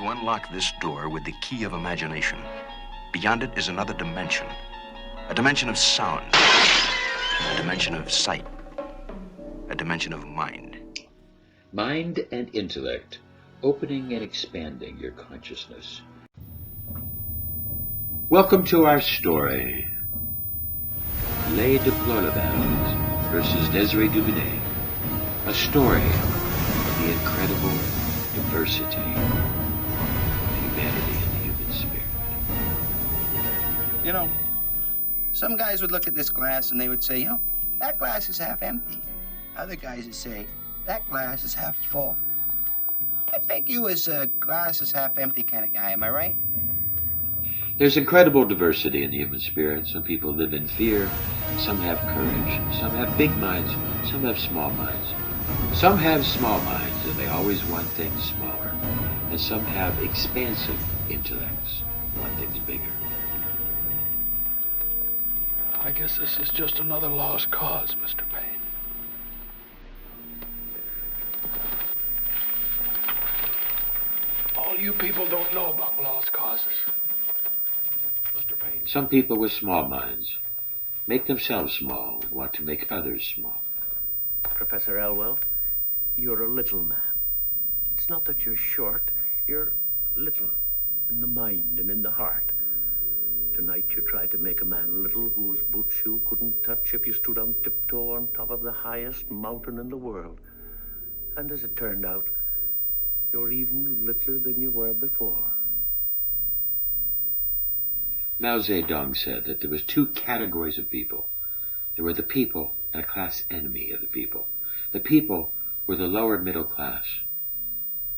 You unlock this door with the key of imagination. Beyond it is another dimension. A dimension of sound. A dimension of sight. A dimension of mind. Mind and intellect, opening and expanding your consciousness. Welcome to our story. Les Deplorable versus Desi Dubonnet. A story of the incredible diversity of humanity and the human spirit. You know, some guys would look at this glass and they would say, that glass is half empty. Other guys would say, that glass is half full. I think you was a glass is half empty kind of guy, am I right? There's incredible diversity in the human spirit. Some people live in fear, some have courage, some have big minds, some have small minds. Some have small minds and they always want things smaller. And some have expansive intellects, want things bigger. I guess this is just another lost cause, Mr. Payne. All you people don't know about lost causes. Mr. Payne. Some people with small minds make themselves small and want to make others small. Professor Elwell, you're a little man. It's not that you're short, you're little in the mind and in the heart. Tonight you tried to make a man little whose boots you couldn't touch if you stood on tiptoe on top of the highest mountain in the world. And as it turned out, you're even littler than you were before. Mao Zedong said that there was two categories of people. There were the people and a class enemy of the people. The people were the lower middle class,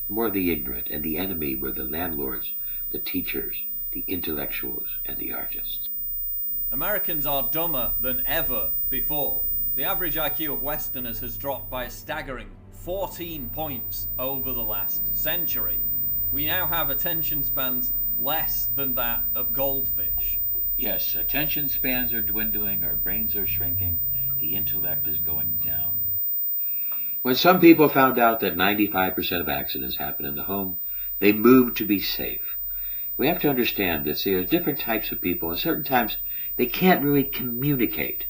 more the ignorant, and the enemy were the landlords, the teachers, the intellectuals, and the artists. Americans are dumber than ever before. The average IQ of Westerners has dropped by a staggering 14 points over the last century. We now have attention spans less than that of goldfish. Yes, attention spans are dwindling, our brains are shrinking, the intellect is going down. When some people found out that 95% of accidents happen in the home, they moved to be safe. We have to understand that there are different types of people, and certain times they can't really communicate.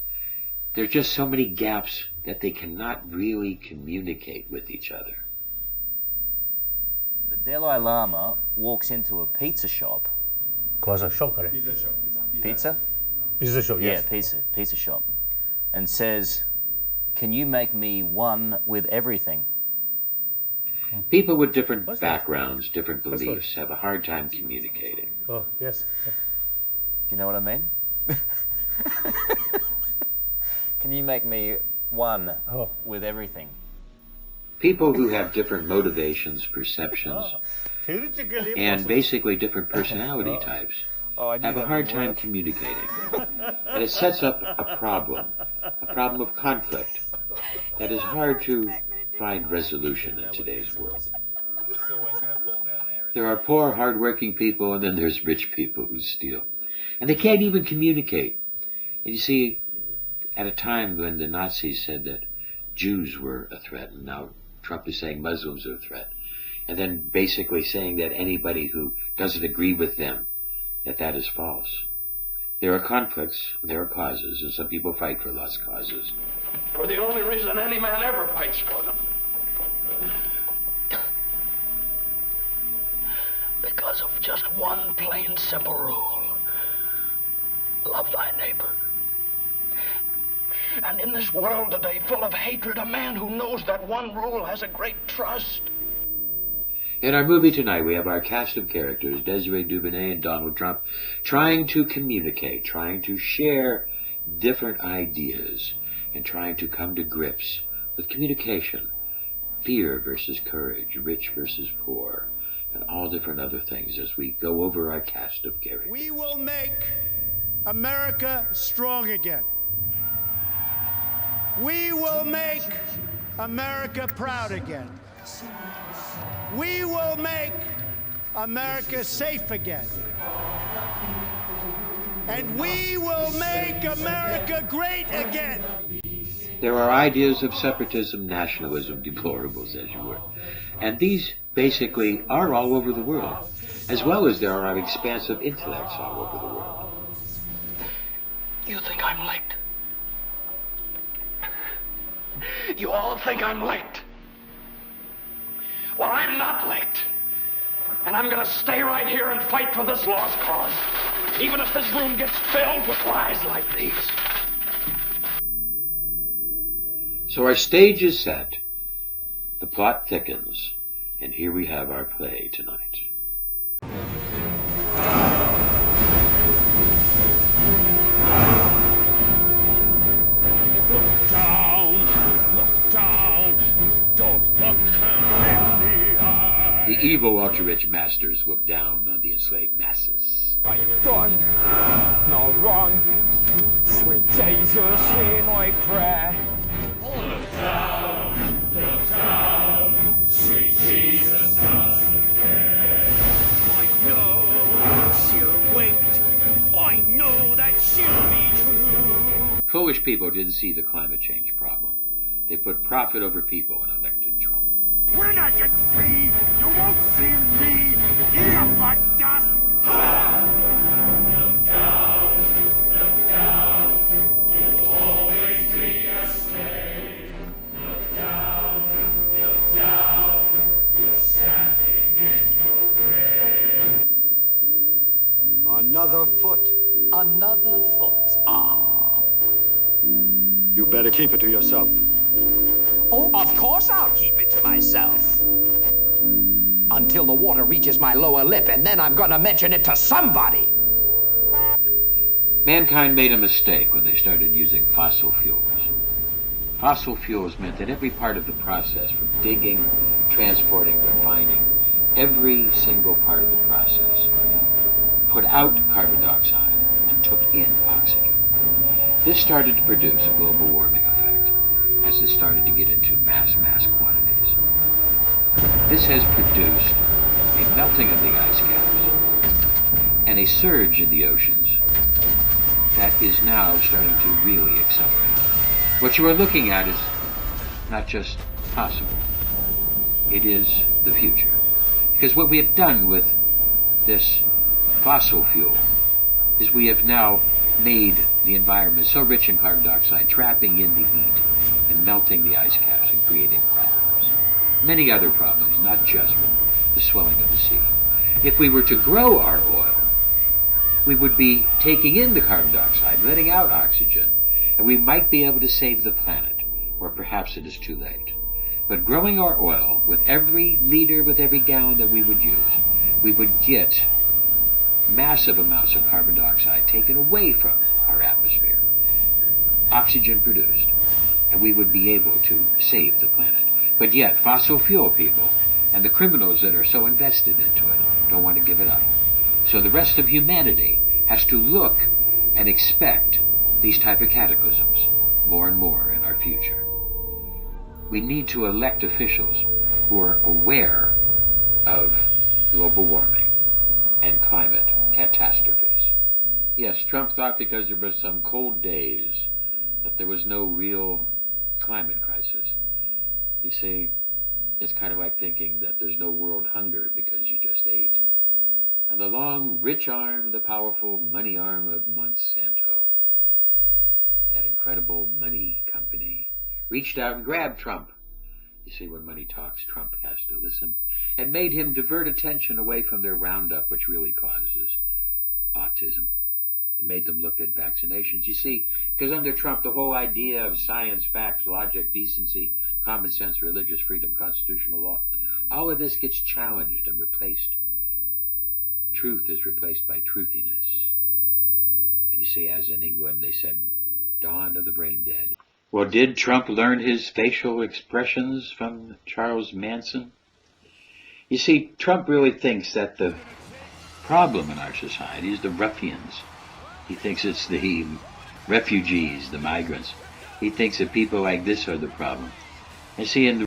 There are just so many gaps that they cannot really communicate with each other. The Dalai Lama walks into a pizza shop. Cosa shop? Pizza? Pizza shop, yes. Yeah, pizza shop. And says, "Can you make me one with everything?" People with different backgrounds, different beliefs, have a hard time communicating. Oh, yes. Do you know what I mean? Can you make me one with everything? People who have different motivations, perceptions, and basically different personality types have a hard time communicating. And it sets up a problem of conflict that is hard to find resolution in today's world. There are poor, hard-working people, and then there's rich people who steal. And they can't even communicate. And you see, at a time when the Nazis said that Jews were a threat, and now Trump is saying Muslims are a threat, and then basically saying that anybody who doesn't agree with them, that is false. There are conflicts, there are causes, and some people fight for lost causes. For the only reason any man ever fights for them. Because of just one plain simple rule. Love thy neighbor. And in this world today full of hatred, a man who knows that one rule has a great trust. In our movie tonight, we have our cast of characters, Desi Dubonnet and Donald Trump, trying to communicate, trying to share different ideas, and trying to come to grips with communication, fear versus courage, rich versus poor, and all different other things as we go over our cast of characters. We will make America strong again. We will make America proud again. We will make America safe again. And we will make America great again. There are ideas of separatism, nationalism, deplorables, as you were. And these basically are all over the world, as well as there are expansive intellects all over the world. You think I'm late? You all think I'm late? Well, I'm not late. And I'm gonna stay right here and fight for this lost cause, even if this room gets filled with lies like these. So our stage is set, the plot thickens, and here we have our play tonight. Look down, don't look in the eye. The evil ultra-rich masters look down on the enslaved masses. I have done no wrong. Sweet Jesus, hear my prayer. Look down, sweet Jesus doesn't care. I know she'll wait, I know that she'll be true. Foolish people didn't see the climate change problem. They put profit over people and elected Trump. When I get free, you won't see me here for dust. Look down, you'll always be a slave. Look down, you're standing in your grave. Another foot. Another foot, You better keep it to yourself. Oh, of course I'll keep it to myself. Until the water reaches my lower lip, and then I'm gonna mention it to somebody. Mankind made a mistake when they started using fossil fuels. Fossil fuels meant that every part of the process, from digging, transporting, refining, every single part of the process put out carbon dioxide and took in oxygen. This started to produce a global warming effect as it started to get into mass quantities. This has produced a melting of the ice caps and a surge in the oceans that is now starting to really accelerate. What you are looking at is not just possible, it is the future. Because what we have done with this fossil fuel is we have now made the environment so rich in carbon dioxide, trapping in the heat and melting the ice caps and creating problems. Many other problems, not just the swelling of the sea. If we were to grow our oil, we would be taking in the carbon dioxide, letting out oxygen, and we might be able to save the planet, or perhaps it is too late. But growing our oil, with every liter, with every gallon that we would use, we would get massive amounts of carbon dioxide taken away from our atmosphere, oxygen produced, and we would be able to save the planet. But yet, fossil fuel people and the criminals that are so invested into it don't want to give it up. So the rest of humanity has to look and expect these type of cataclysms more and more in our future. We need to elect officials who are aware of global warming and climate catastrophes. Yes, Trump thought because there were some cold days that there was no real climate crisis. You see, it's kind of like thinking that there's no world hunger because you just ate. And the long, rich arm, the powerful money arm of Monsanto, that incredible money company, reached out and grabbed Trump. You see, when money talks, Trump has to listen, and made him divert attention away from their Roundup, which really causes autism, and made them look at vaccinations. You see, because under Trump, the whole idea of science, facts, logic, decency, common sense, religious freedom, constitutional law, all of this gets challenged and replaced. Truth is replaced by truthiness. And you see, as in England, they said, dawn of the brain dead. Well, did Trump learn his facial expressions from Charles Manson? You see, Trump really thinks that the problem in our society is the ruffians. He thinks it's the refugees, the migrants. He thinks that people like this are the problem. And see, in the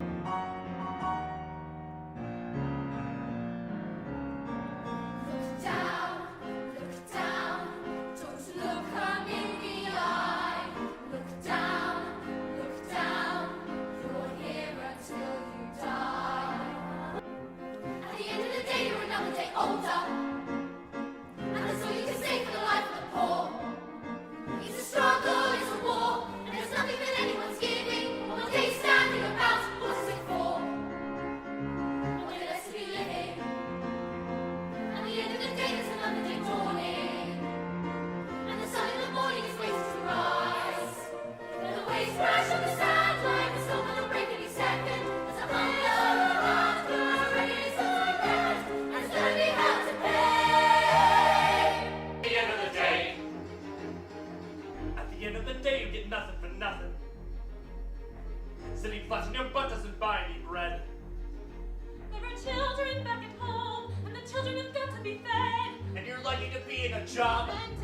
lucky to be in a job. And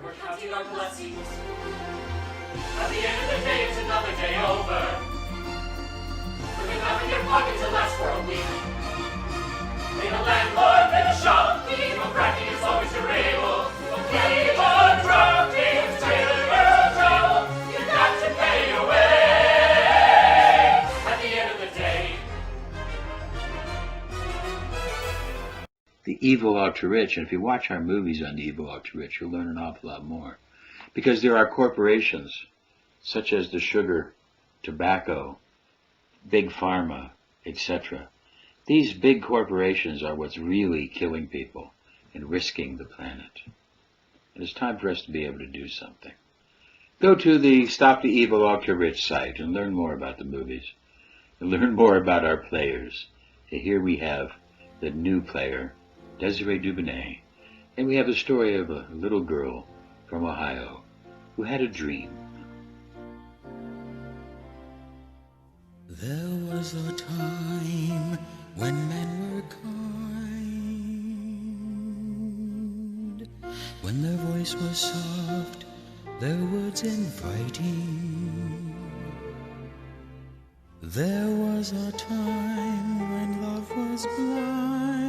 we're counting our blessings. At the end of the day, it's another day over. With enough in your pocket to last for a week. Ain't a landlord, ain't a shop. Keep on cracking as long as you're able. Keep on trucking till you're trouble. You got to pay your way. At the end of the day. The evil ultra-rich, and if you watch our movies on the evil ultra-rich, you'll learn an awful lot more. Because there are corporations, such as the sugar, tobacco, big pharma, etc. These big corporations are what's really killing people and risking the planet. And it's time for us to be able to do something. Go to the Stop the Evil Ultra-Rich site and learn more about the movies. And learn more about our players. And here we have the new player, Desiree Dubonnet. And we have the story of a little girl from Ohio who had a dream. There was a time when men were kind, when their voice was soft, their words inviting. There was a time when love was blind.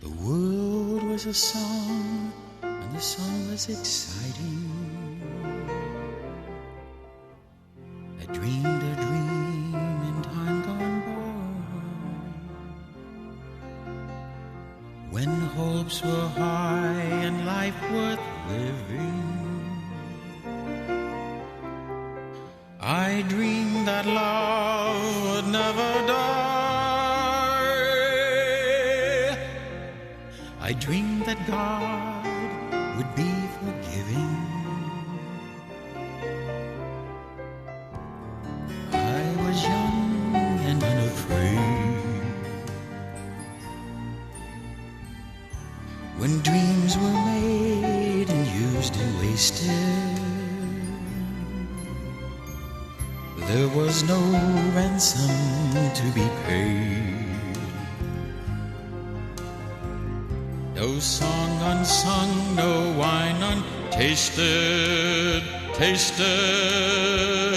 The world was a song, and the song was exciting. I dreamed a dream in time gone by, when hopes were high and life worth living. I dreamed that love would never die. I dreamed that God would be forgiving. I was young and unafraid when dreams were made and used and wasted. There was no ransom to be paid, no song unsung, no wine untasted, tasted.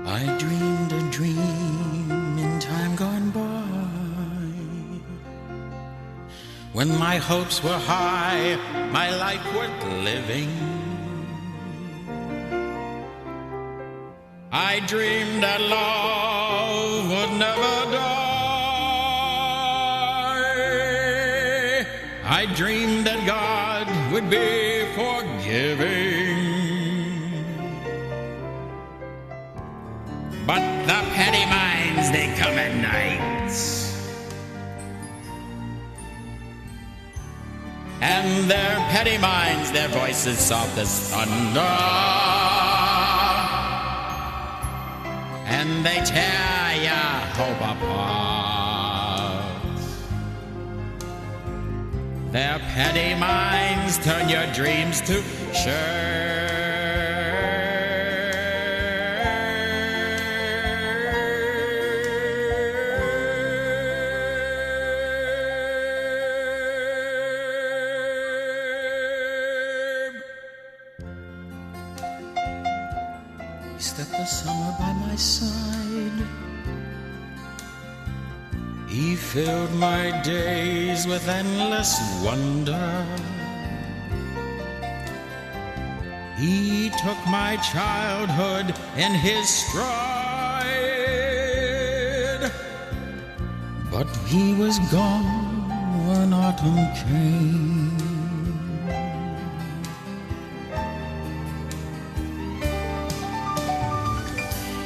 I dreamed a dream in time gone by, when my hopes were high, my life worth living. I dreamed that love would never die. I dreamed that God would be forgiving. But the petty minds, they come at nights, and their petty minds, their voices soft as thunder, and they tear your hope apart. Their petty minds turn your dreams to shame. He spent the summer by my side. He filled my days with endless wonder. He took my childhood in his stride. But he was gone when autumn came.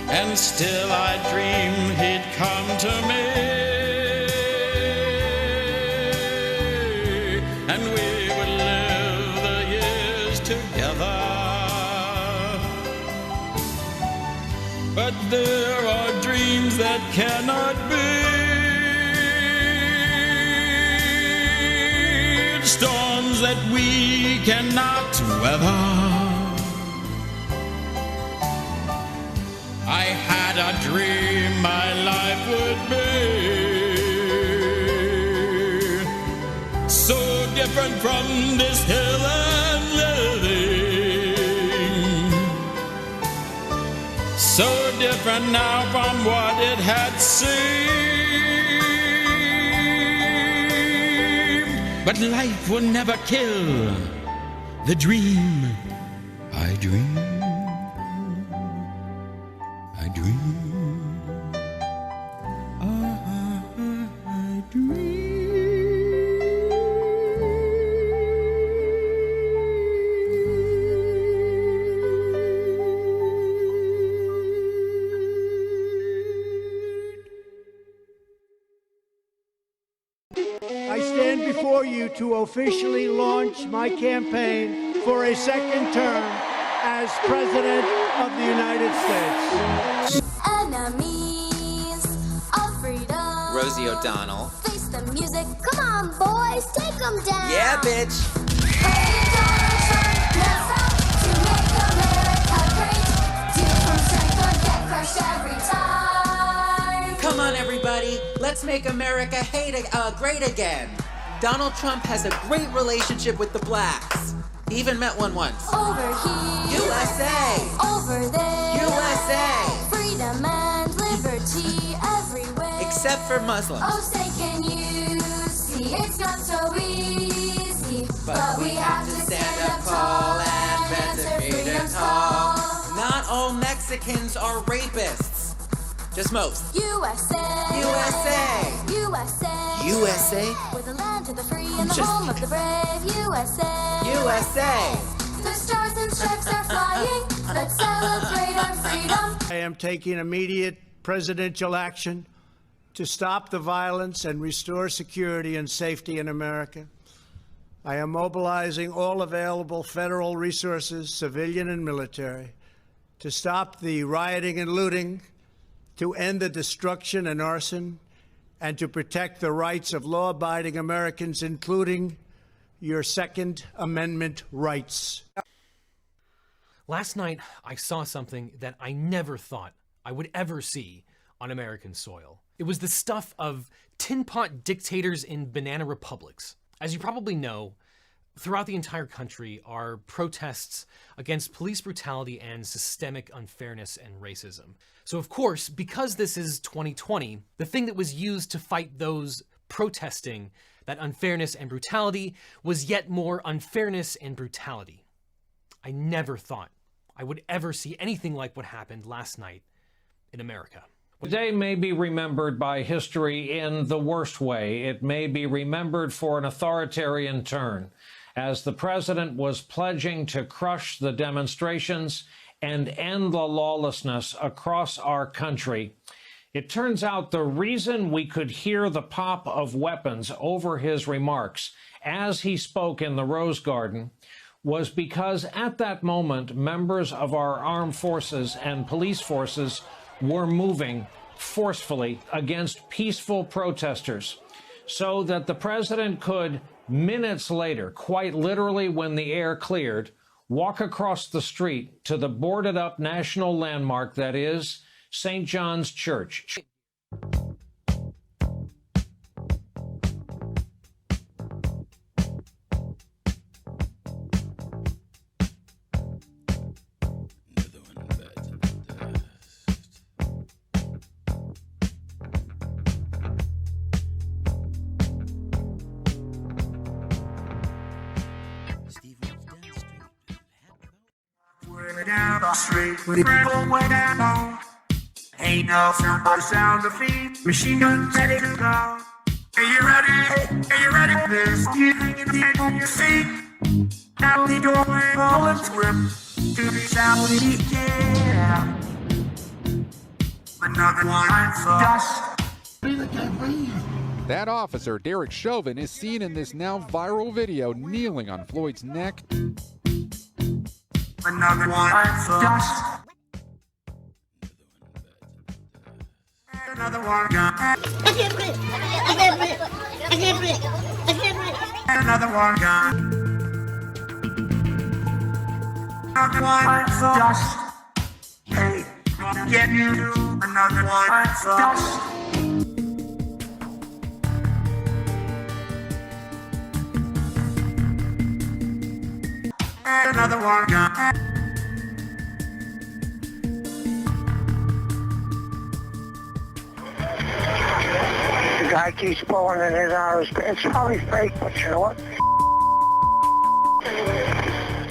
And still I dreamed he'd come to me, and we would live the years together. But there are dreams that cannot be. It's storms that we cannot weather. I had a dream my life would be so different from this hill I'm living, so different now from what it had seemed. But life will never kill the dream I dream. I dream. I dream. I stand before you to officially launch my campaign for a second term as President of the United States. Enemies of freedom. Rosie O'Donnell. Face the music. Come on, boys, take them down. Yeah, bitch. Hey, Donald Trump knows how to make America great. Do from strength or get crushed every time. Come on, everybody. Let's make America great again. Donald Trump has a great relationship with the blacks. He even met one once. Over here. USA. Over there. USA. Freedom and liberty everywhere. Except for Muslims. Oh, say can you see it's not so easy. But we have to stand up tall and answer freedom call. Not all Mexicans are rapists. Just most. USA. USA. USA. USA. We're the land of the free and the home of the brave. USA. USA. The stars and stripes are flying. Let's celebrate our freedom. I am taking immediate presidential action to stop the violence and restore security and safety in America. I am mobilizing all available federal resources, civilian and military, to stop the rioting and looting, to end the destruction and arson, and to protect the rights of law-abiding Americans, including your Second Amendment rights. Last night, I saw something that I never thought I would ever see on American soil. It was the stuff of tin pot dictators in banana republics. As you probably know, throughout the entire country are protests against police brutality and systemic unfairness and racism. So of course, because this is 2020, the thing that was used to fight those protesting that unfairness and brutality was yet more unfairness and brutality. I never thought I would ever see anything like what happened last night in America. Today may be remembered by history in the worst way. It may be remembered for an authoritarian turn, as the president was pledging to crush the demonstrations and end the lawlessness across our country. It turns out the reason we could hear the pop of weapons over his remarks as he spoke in the Rose Garden was because at that moment, members of our armed forces and police forces were moving forcefully against peaceful protesters, so that the president could, minutes later, quite literally when the air cleared, walk across the street to the boarded up national landmark that is St. John's Church. Down the street with the people way down low. Ain't no sound but the sound of feet. Machine guns ready to go. Are you ready? Are you ready for this? You hanging on your feet. Out the doorway, bullets grip. To be soundly, yeah. Another one for dust. That officer, Derek Chauvin, is seen in this now viral video kneeling on Floyd's neck. Another one for dust. Another one. I can't breathe. I can't breathe. I can't breathe. I can't breathe. Another one gone. Another one just. Hey, get you another one just. Another one gone. The guy keeps pulling it in out of his pants. It's probably fake, but you know what?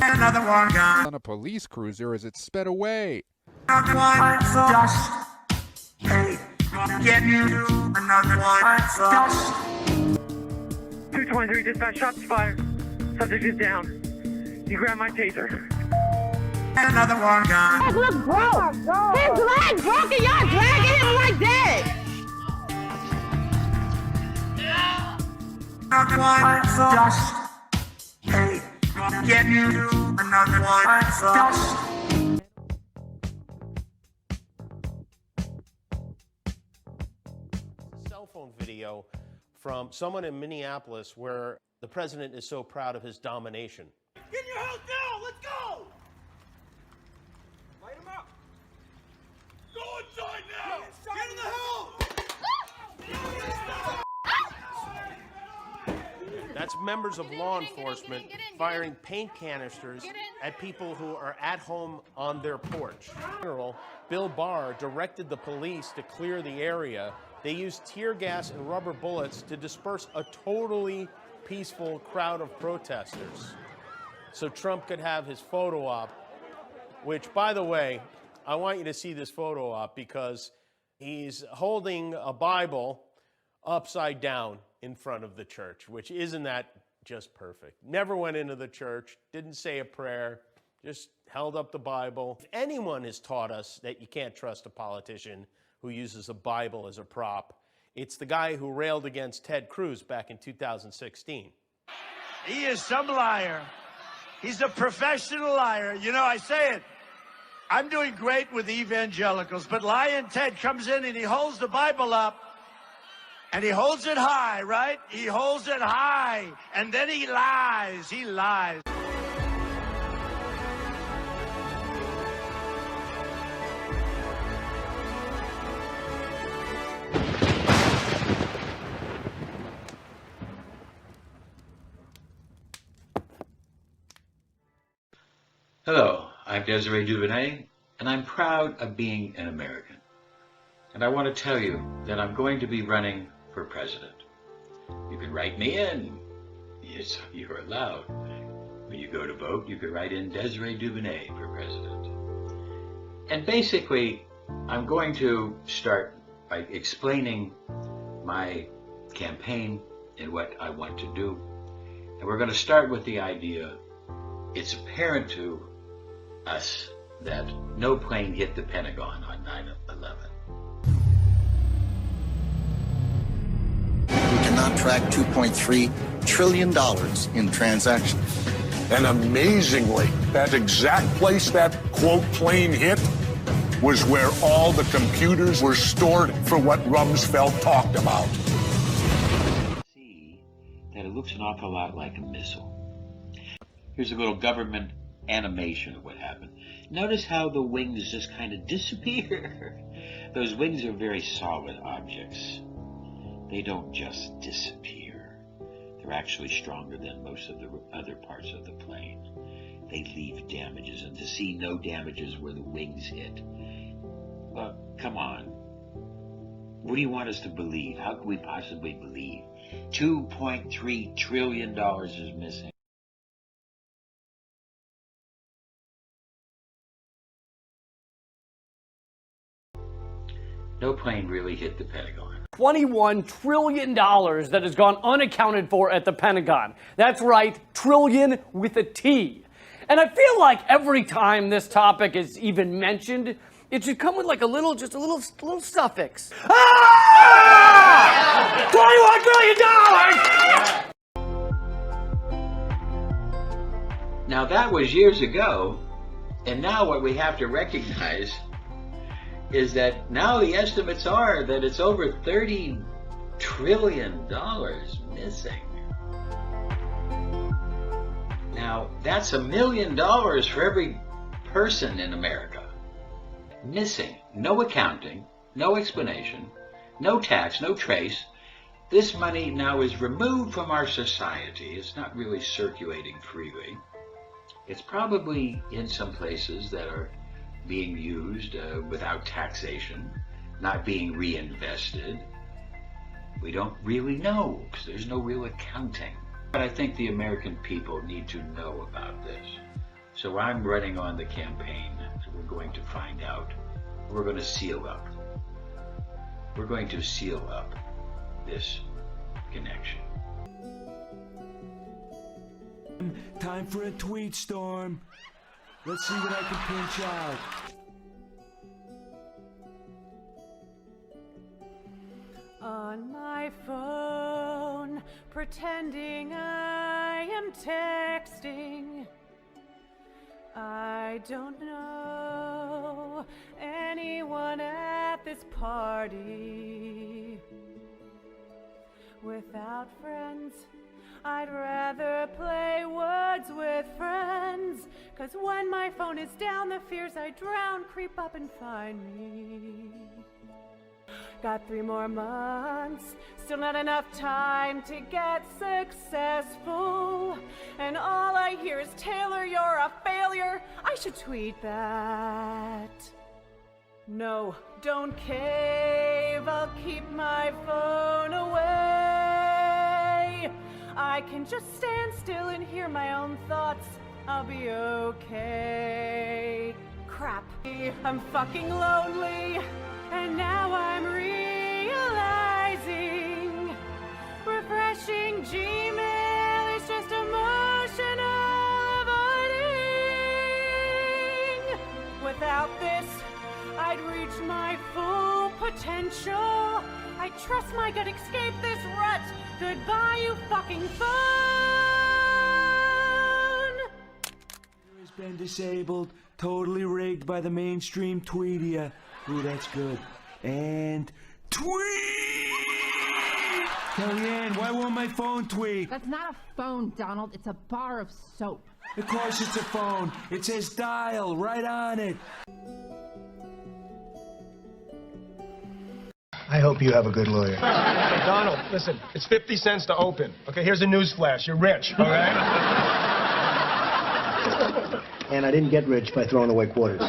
Another one gone. On a police cruiser as it sped away. Another one just. Hey, get you another one just. 223 dispatch, shots fired. Subject is down. You grab my taser. Another one gone. His leg broke. His leg broke and y'all dragging him like that. Another one just. Hey, get you another one just. Cell phone video from someone in Minneapolis where the president is so proud of his domination. Get in your house now! Let's go! Light him up! Go inside now! Get in the house! That's members of law enforcement firing paint canisters at people who are at home on their porch. General Bill Barr directed the police to clear the area. They used tear gas and rubber bullets to disperse a totally peaceful crowd of protesters so Trump could have his photo op, which, by the way, I want you to see this photo op because he's holding a Bible upside down in front of the church, which isn't that just perfect? Never went into the church, didn't say a prayer, just held up the Bible. If anyone has taught us that you can't trust a politician who uses a Bible as a prop, it's the guy who railed against Ted Cruz back in 2016. He is some liar. He's a professional liar. You know, I say it. I'm doing great with evangelicals, but Lion Ted comes in and he holds the Bible up. And he holds it high, right? He holds it high. And then he lies. He lies. Hello, I'm Desiree Duvernay, and I'm proud of being an American. And I want to tell you that I'm going to be running for president. You can write me in. Yes, you're allowed. When you go to vote, you can write in Desiree Duvernay for president. And basically, I'm going to start by explaining my campaign and what I want to do. And we're going to start with the idea, it's apparent to us that no plane hit the Pentagon on 9/11. Cannot track $2.3 trillion in transactions. And amazingly, that exact place that, quote, plane hit was where all the computers were stored for what Rumsfeld talked about. See that it looks an awful lot like a missile. Here's a little government animation of what happened. Notice how the wings just kind of disappear. Those wings are very solid objects. They don't just disappear. They're actually stronger than most of the other parts of the plane. They leave damages, and to see no damages where the wings hit. Well, come on. What do you want us to believe? How can we possibly believe? $2.3 trillion is missing. No plane really hit the Pentagon. $21 trillion that has gone unaccounted for at the Pentagon. That's right, trillion with a T. And I feel like every time this topic is even mentioned, it should come with like just a little suffix. Ah! $21 trillion! Now that was years ago, and now what we have to recognize is that now the estimates are that it's over $30 trillion missing. Now, that's $1 million for every person in America. Missing. No accounting, no explanation, no tax, no trace. This money now is removed from our society. It's not really circulating freely. It's probably in some places that are being used without taxation, not being reinvested. We don't really know because there's no real accounting. But I think the American people need to know about this. So I'm running on the campaign. So we're going to find out. We're going to seal up. We're going to seal up this connection. Time for a tweet storm. Let's see what I can pinch out. On my phone, pretending I am texting. I don't know anyone at this party. Without friends, I'd rather play words with friends. 'Cause when my phone is down, the fears I drown creep up and find me. Got 3 more months, still not enough time to get successful. And all I hear is, Taylor, you're a failure. I should tweet that. No, don't cave, I'll keep my phone away. I can just stand still and hear my own thoughts. I'll be okay. Crap, I'm fucking lonely. And now I'm realizing refreshing Gmail is just emotional avoiding. Without this, I'd reach my full potential. I trust my gut, escape this rut. Goodbye, you fucking phone. Has been disabled, totally rigged by the mainstream tweedia. Ooh, that's good. And tweet! Kellyanne, why won't my phone tweet? That's not a phone, Donald. It's a bar of soap. Of course it's a phone. It says dial right on it. I hope you have a good lawyer. Hey, Donald, listen, it's 50 cents to open. Okay, here's a news flash. You're rich, all right? And I didn't get rich by throwing away quarters.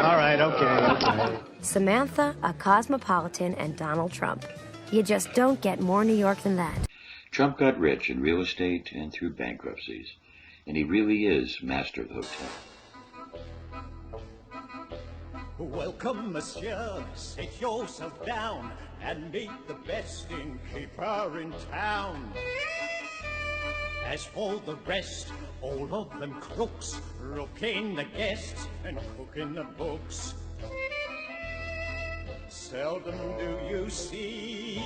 All right, okay. Samantha, a cosmopolitan, and Donald Trump. You just don't get more New York than that. Trump got rich in real estate and through bankruptcies, and he really is master of the hotel. Welcome, monsieur. Sit yourself down and meet the best innkeeper in town. As for the rest, all of them crooks, rooking the guests and cooking the books. Seldom do you see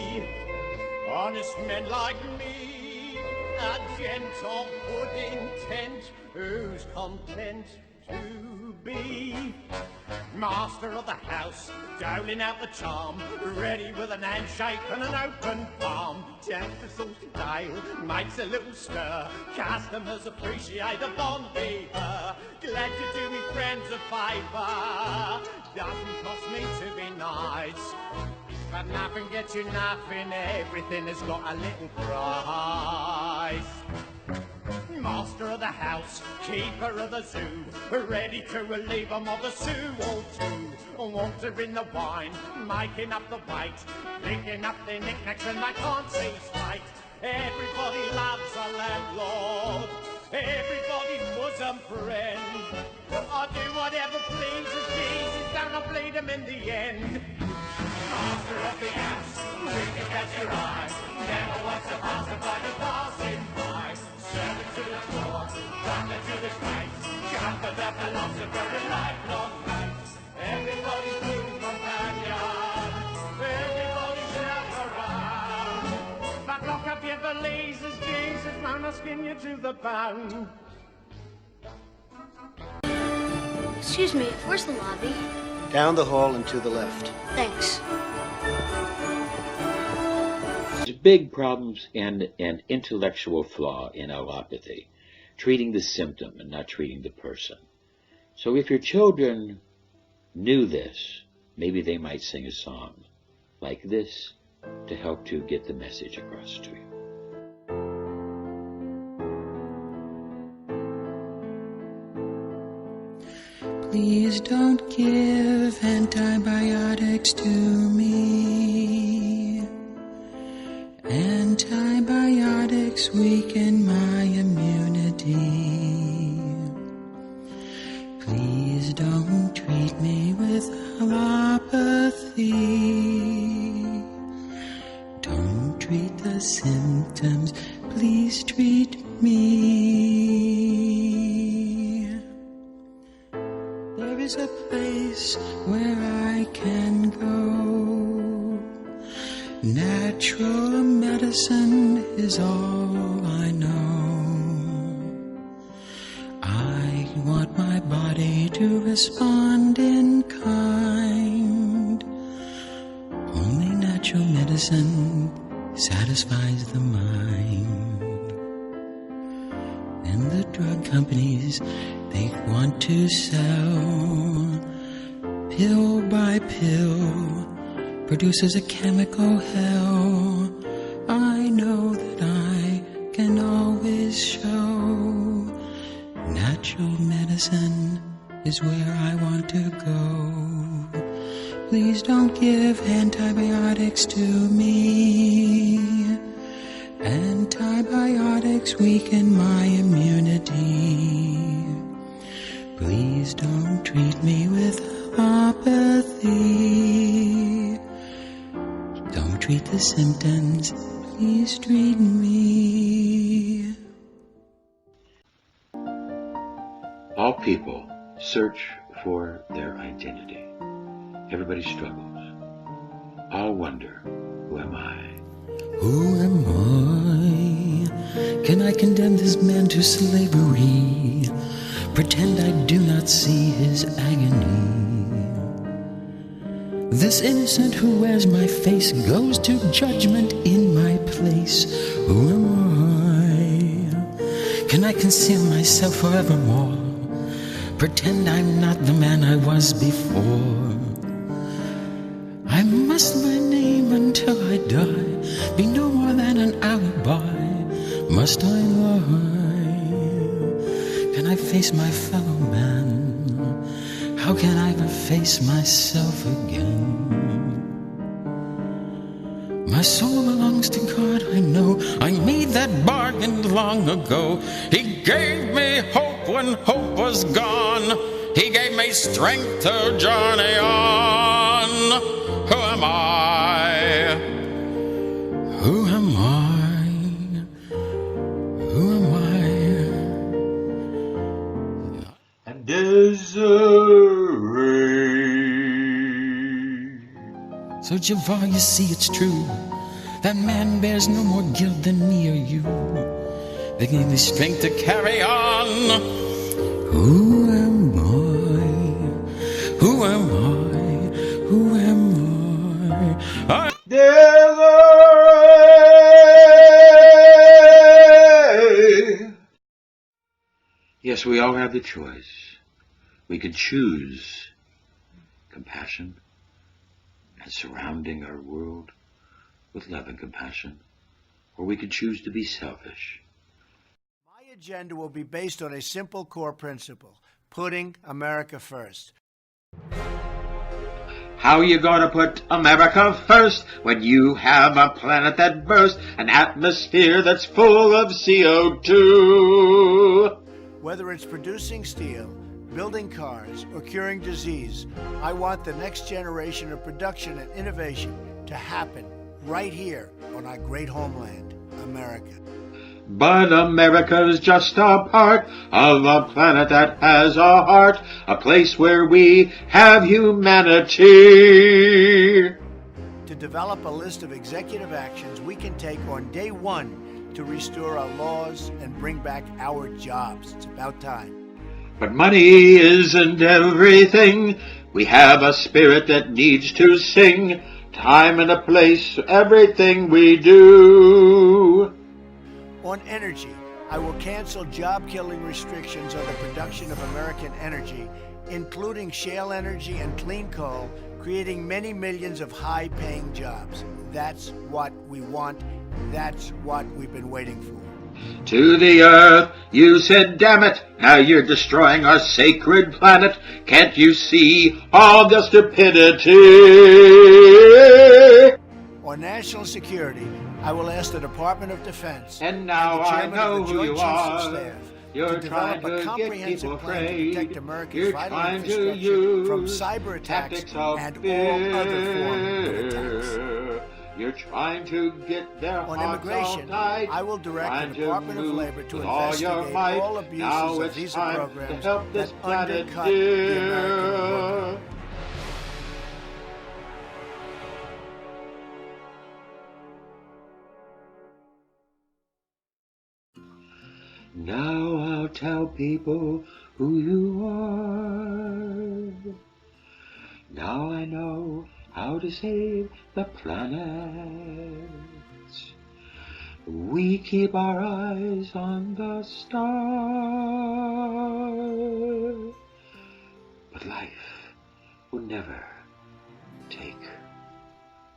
honest men like me, a gent of good intent, who's content to be master of the house, doling out the charm, ready with an handshake and an open palm. Just a saucy dial makes a little stir. Customers appreciate a bon beaver. Glad to do me friends a favour. Doesn't cost me to be nice, but nothing gets you nothing. Everything has got a little price. Master of the house, keeper of the zoo, ready to relieve them of the Sioux all too. Water in the wine, making up the weight, picking up their knickknacks and they can't see straight. Everybody loves a landlord, everybody's bosom friend. I do whatever pleases Jesus, don't I bleed them in the end. Master of the house, we can catch your eye, never wants to pass by the passing by. Serve it to the floor, thunder to the face, comfort the philosopher in lifelong faith. Everybody's blue companion, everybody's around. But lock up your valises, Jesus, man, I'll skin you to the bone. Excuse me, where's the lobby? Down the hall and to the left. Thanks. There's big problems and an intellectual flaw in allopathy, treating the symptom and not treating the person. So if your children knew this, maybe they might sing a song like this to help to get the message across to you. Please don't give antibiotics to me. Antibiotics weaken my immunity. Please don't treat me with allopathy. Don't treat the symptoms, please treat me. There is a place where I can go. Natural medicine is all I know. I want my body to respond in kind. Only natural medicine satisfies the mind. And the drug companies, they want to sell pill by pill, produces a chemical hell. I know that I can always show natural medicine is where I want to go. Please don't give antibiotics to me. Antibiotics weaken my immunity. Please don't treat me with allopathy. Don't treat the symptoms, please treat me. All people search for their identity. Everybody struggles. All wonder, who am I? Who am I? Can I condemn this man to slavery? Pretend I do not see his agony. This innocent who wears my face goes to judgment in my place. Who am I? Can I conceal myself forevermore? Pretend I'm not the man I was before. I must my name until I die be no more than an alibi. Must I lie? Can I face my fellow man? How can I ever face myself again? My soul belongs to God, I know. I made that bargain long ago. He gave me hope when hope was gone. He gave me strength to journey on. Who am I? Who am I? Who am I? And Desiree. So Javar, you see it's true. That man bears no more guilt than me or you. They gave me strength to carry on. Who am I? Who am I? Who am I? Desiree. Yes, we all have the choice. We could choose compassion and surrounding our world with love and compassion, or we could choose to be selfish. My agenda will be based on a simple core principle: putting America first. How are you going to put America first when you have a planet that bursts, an atmosphere that's full of CO2? Whether it's producing steel, building cars, or curing disease, I want the next generation of production and innovation to happen right here on our great homeland, America. But America's just a part of a planet that has a heart, a place where we have humanity. To develop a list of executive actions we can take on day one to restore our laws and bring back our jobs. It's about time. But money isn't everything. We have a spirit that needs to sing. time and a place, everything we do. On energy, I will cancel job-killing restrictions on the production of American energy, including shale energy and clean coal, creating many millions of high-paying jobs. That's what we want. That's what we've been waiting for. To the earth, you said, damn it, now you're destroying our sacred planet. Can't you see all the stupidity? On national security, I will ask the Department of Defense and now the I Chairman know of the who Joint you Chiefs of are. Staff You're to trying develop a to get comprehensive people plan to afraid. protect America's You're vital trying to infrastructure from use cyber attacks tactics of and fear. all other forms of attacks. You're trying to get their On hearts immigration, all tight, I will direct the Department of Labor to all your investigate might. all abuses now of it's visa time programs to help this that planet undercut the American worker. Now I'll tell people who you are. Now I know how to save the planet. We keep our eyes on the star. But life will never take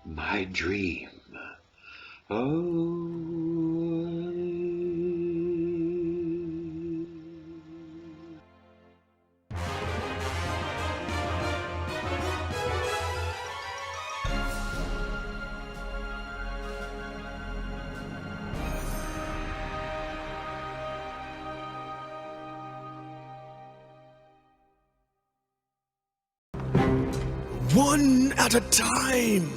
my dream away. One at a time.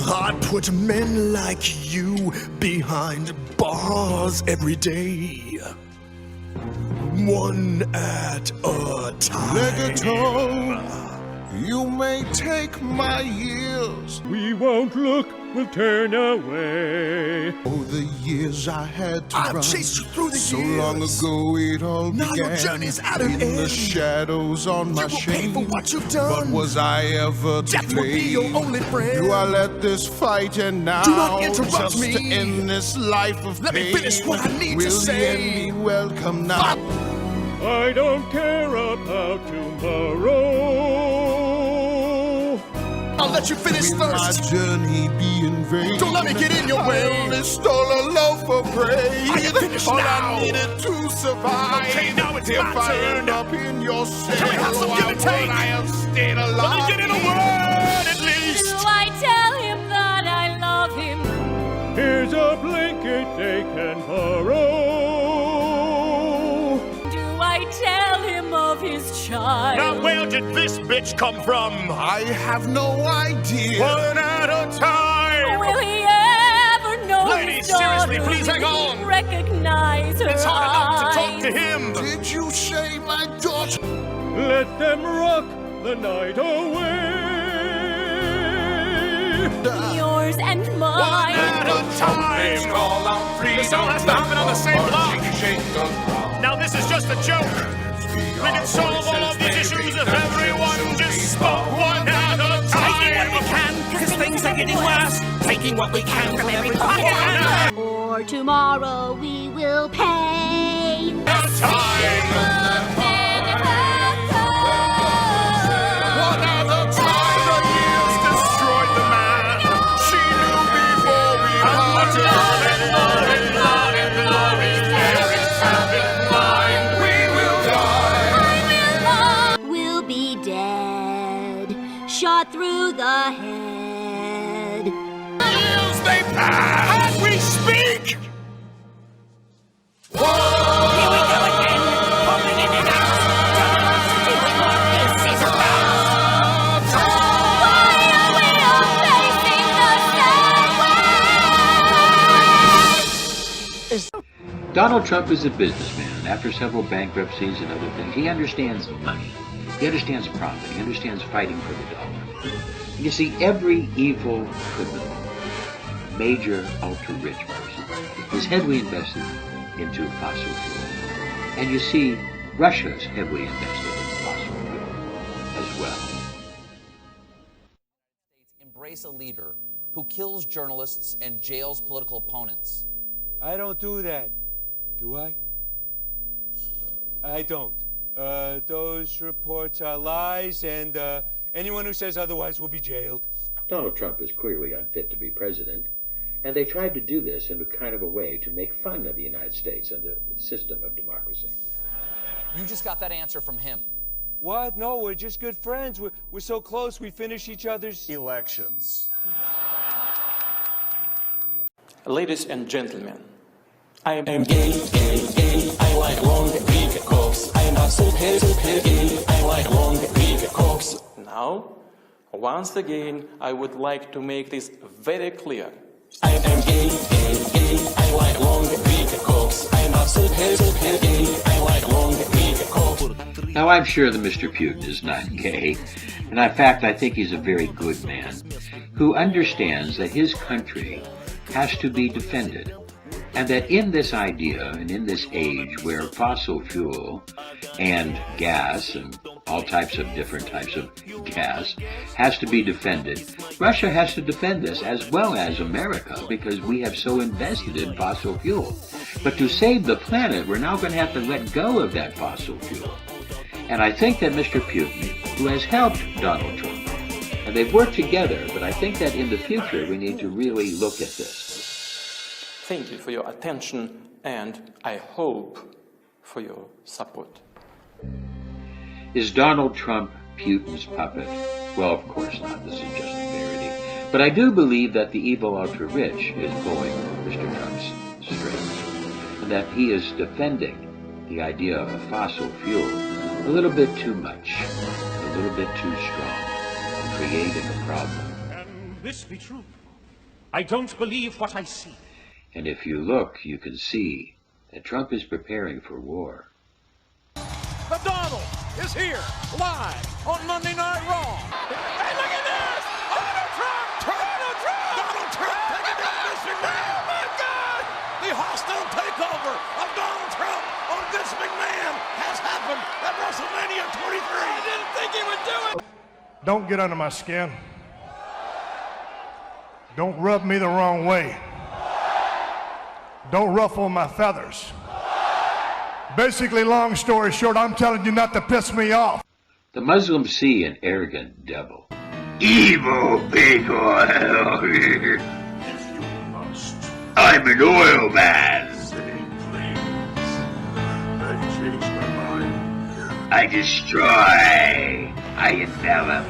I put men like you behind bars every day. One at a time. Legato, you may take my years. We won't look, we'll turn away. Oh, the years I had to I've run. chased you through the so years. long ago it all Now began. your journey's at an in end. the shadows on my You will shame. pay for what you've done. But was I ever to Death will be blame? your only friend. Do I let this fight end now? Do not interrupt just me. to end this life of Let pain? me finish what I need Will to say. the end be welcome now? I don't care about tomorrow. I'll let you finish Will first. my journey be in vain? Don't let me get in your way. I only stole a loaf of bread. I can finish All now. I needed to survive. Okay, now it's if my I turn. end up in your cell, Can we have some give and take? I have stayed alive. Let me get in a word at least. Do I tell him that I love him? Here's a blanket they can borrow. Do I tell him of his child? Now where did this bitch come from? I have no idea. One at a time. Will he ever know Ladies, his daughter? seriously, please hang Will he on. recognize her It's hard enough to talk eyes? to him. Did you say my daughter? Let them rock the night away. Yours and One mine. at a time. Call out freedom. This all has to happen on the same block. Now this is just a joke. We can solve all of these issues if everyone just spoke one at a time. Taking what we can, cause things are getting worse. Taking what we can from every pocket. Or tomorrow we will pay. One at a time, the years destroyed the man. She knew before we parted. We'll be dead, shot through the head. Years they pass as we speak. Here we go again, popping in and out. Doing what this is about. Why are we all facing the same way? Donald Trump is a businessman. After several bankruptcies and other things, he understands money. He understands profit. He understands fighting for the dollar. And you see, every evil criminal, major ultra-rich person, is heavily invested into fossil fuel. And you see, Russia's heavily invested in fossil fuel as well. face a leader who kills journalists and jails political opponents? I don't do that. Do I? I don't. Those reports are lies, and anyone who says otherwise will be jailed. Donald Trump is clearly unfit to be president, and they tried to do this in a kind of a way to make fun of the United States and the system of democracy. You just got that answer from him. What? No, we're just good friends. We're so close, we finish each other's elections. Ladies and gentlemen, I am gay. I like long, big cocks. I am not super gay. I like long, big cocks. Now, once again, I would like to make this very clear. I am gay. I like long, big cocks. I am not super gay. I like long, big cocks. Now, I'm sure that Mr. Putin is not gay, and in fact, I think he's a very good man who understands that his country has to be defended, and that in this idea and in this age where fossil fuel and gas and all types of different types of gas has to be defended, Russia has to defend this as well as America, because we have so invested in fossil fuel. But to save the planet, we're now going to have to let go of that fossil fuel. And I think that Mr. Putin, who has helped Donald Trump, and they've worked together, but I think that in the future we need to really look at this. Thank you for your attention, and I hope for your support. Is Donald Trump Putin's puppet? Well, of course not. This is just a parody. But I do believe that the evil ultra-rich is pulling Mr. Trump's strings, and that he is defending the idea of fossil fuel a little bit too much, a little bit too strong, and creating a problem. Can this be true? I don't believe what I see. And if you look, you can see that Trump is preparing for war. The Donald is here, live on Monday Night Raw. Hey, look at this! Donald Trump! Donald Trump! Donald Trump taking down Vince McMahon! Oh my God! The hostile takeover of Donald Trump on Vince McMahon has happened at WrestleMania 23. I didn't think he would do it. Don't get under my skin. Don't rub me the wrong way. Don't ruffle my feathers. Basically, long story short, I'm telling you not to piss me off. The Muslims see an arrogant devil. Evil big oil. I'm an oil man. I changed my mind. I destroy. I envelop.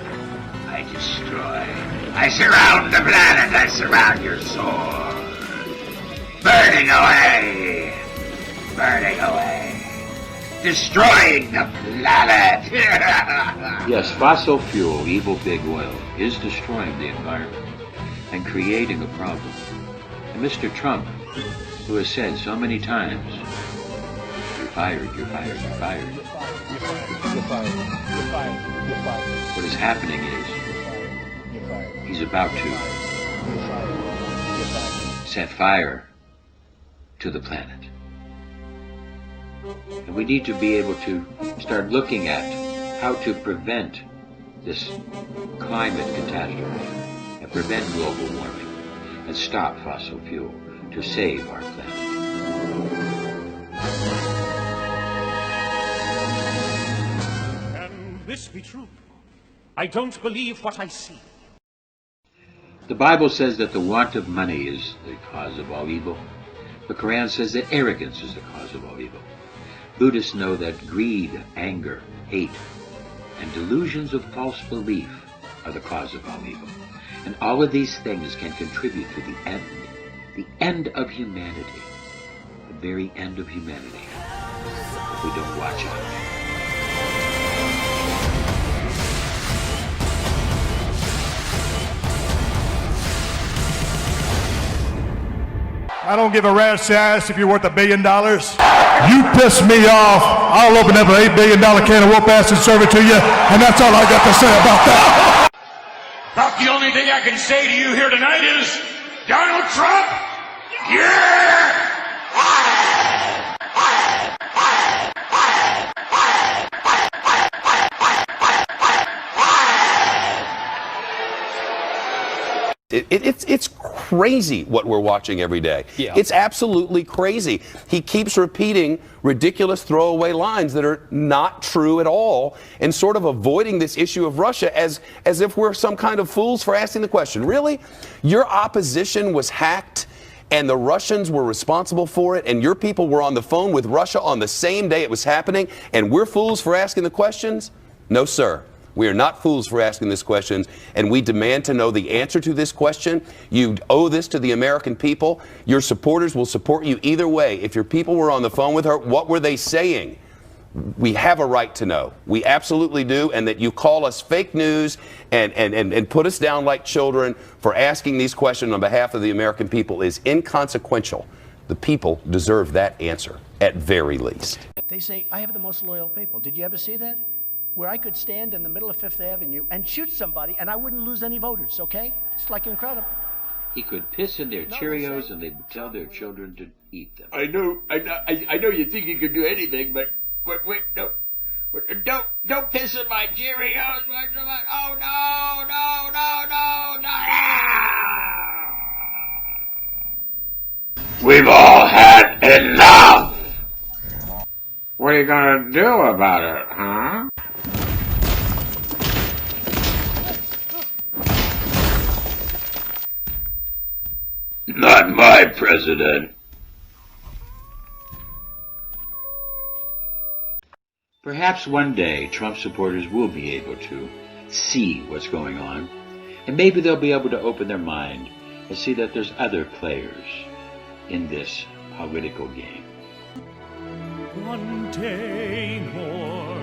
I destroy. I surround the planet. I surround your soul. Burning away. Burning away. Destroying the planet. Yes, fossil fuel, evil big oil, is destroying the environment and creating a problem. And Mr. Trump, who has said so many times, you're fired, you're fired, you're fired. You're fired. You're fired. You're fired. You're fired. What is happening is he's about to set fire to the planet. And we need to be able to start looking at how to prevent this climate catastrophe and prevent global warming and stop fossil fuel to save our planet. Can this be true? I don't believe what I see. The Bible says that the want of money is the cause of all evil. The Quran says that arrogance is the cause of all evil. Buddhists know that greed, anger, hate, and delusions of false belief are the cause of all evil. And all of these things can contribute to the end of humanity, the very end of humanity, if we don't watch out. I don't give a rat's ass if you're worth $1 billion. You piss me off, I'll open up an $8 billion can of whoop ass and serve it to you, and that's all I got to say about that. About the only thing I can say to you here tonight is, Donald Trump, yeah! It's crazy what we're watching every day. Yeah. It's absolutely crazy. He keeps repeating ridiculous throwaway lines that are not true at all and sort of avoiding this issue of Russia as if we're some kind of fools for asking the question. Really? Your opposition was hacked and the Russians were responsible for it and your people were on the phone with Russia on the same day it was happening and we're fools for asking the questions? No, sir. We are not fools for asking these questions, and we demand to know the answer to this question. You owe this to the American people. Your supporters will support you either way. If your people were on the phone with her, what were they saying? We have a right to know. We absolutely do, and that you call us fake news and put us down like children for asking these questions on behalf of the American people is inconsequential. The people deserve that answer, at very least. They say, I have the most loyal people. Did you ever see that? Where I could stand in the middle of Fifth Avenue and shoot somebody and I wouldn't lose any voters, okay? It's like incredible. He could piss in their Cheerios and they would tell their children to eat them. I know you think you could do anything, but wait, don't piss in my Cheerios. Oh, no. We've all had enough! What are you gonna do about it, huh? Not my president. Perhaps one day Trump supporters will be able to see what's going on, and maybe they'll be able to open their mind and see that there's other players in this political game. One day more,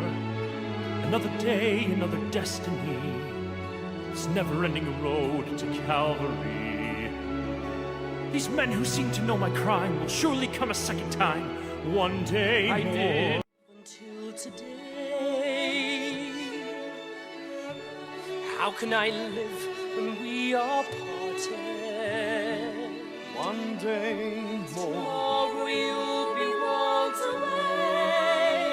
another day, another destiny. This never-ending road to Calvary. These men who seem to know my crime will surely come a second time. One day more. Did until today. How can I live when we are parted? One day more. Tomorrow we'll be worlds away.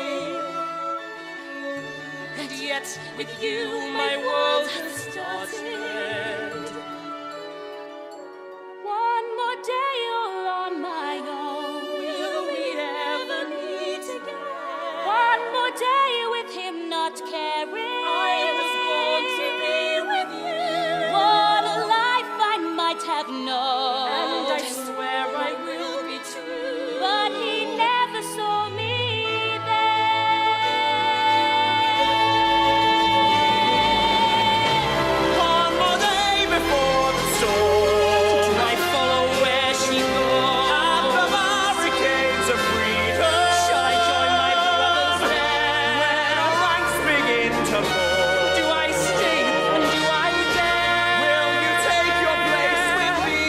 And yet, with you, my world has started. One more day all on my own. Will we ever meet again? One more day with him not caring. I was born to be with you. What a life I might have known. And I swear I will be true. But he never saw me there. One more day before the storm. Do I follow where she goes? At the barricades of freedom. Shall I join my brothers there? When our ranks begin to fall. Do I stay and do I dare? Will you take your place with me?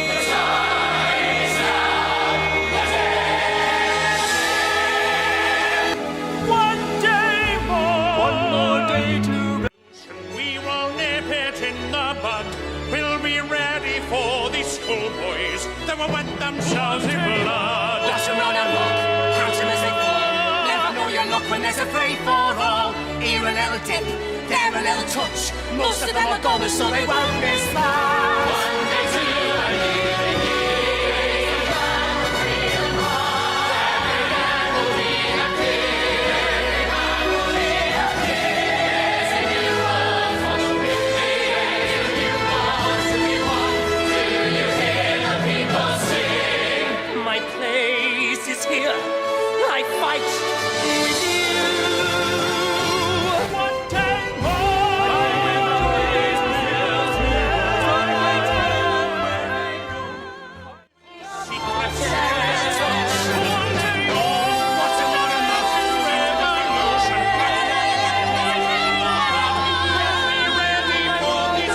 The time is now. One day more. One more day to race. And we will nip it in the bud. We'll be ready for these schoolboys that will wet themselves in blood. Dash around and look, catch them as they fall. Never know your luck when there's a free for all. Here a little dip, there a little touch. Most of them are gone, so they won't miss much. One day to My place is here. I fight with you. One day more.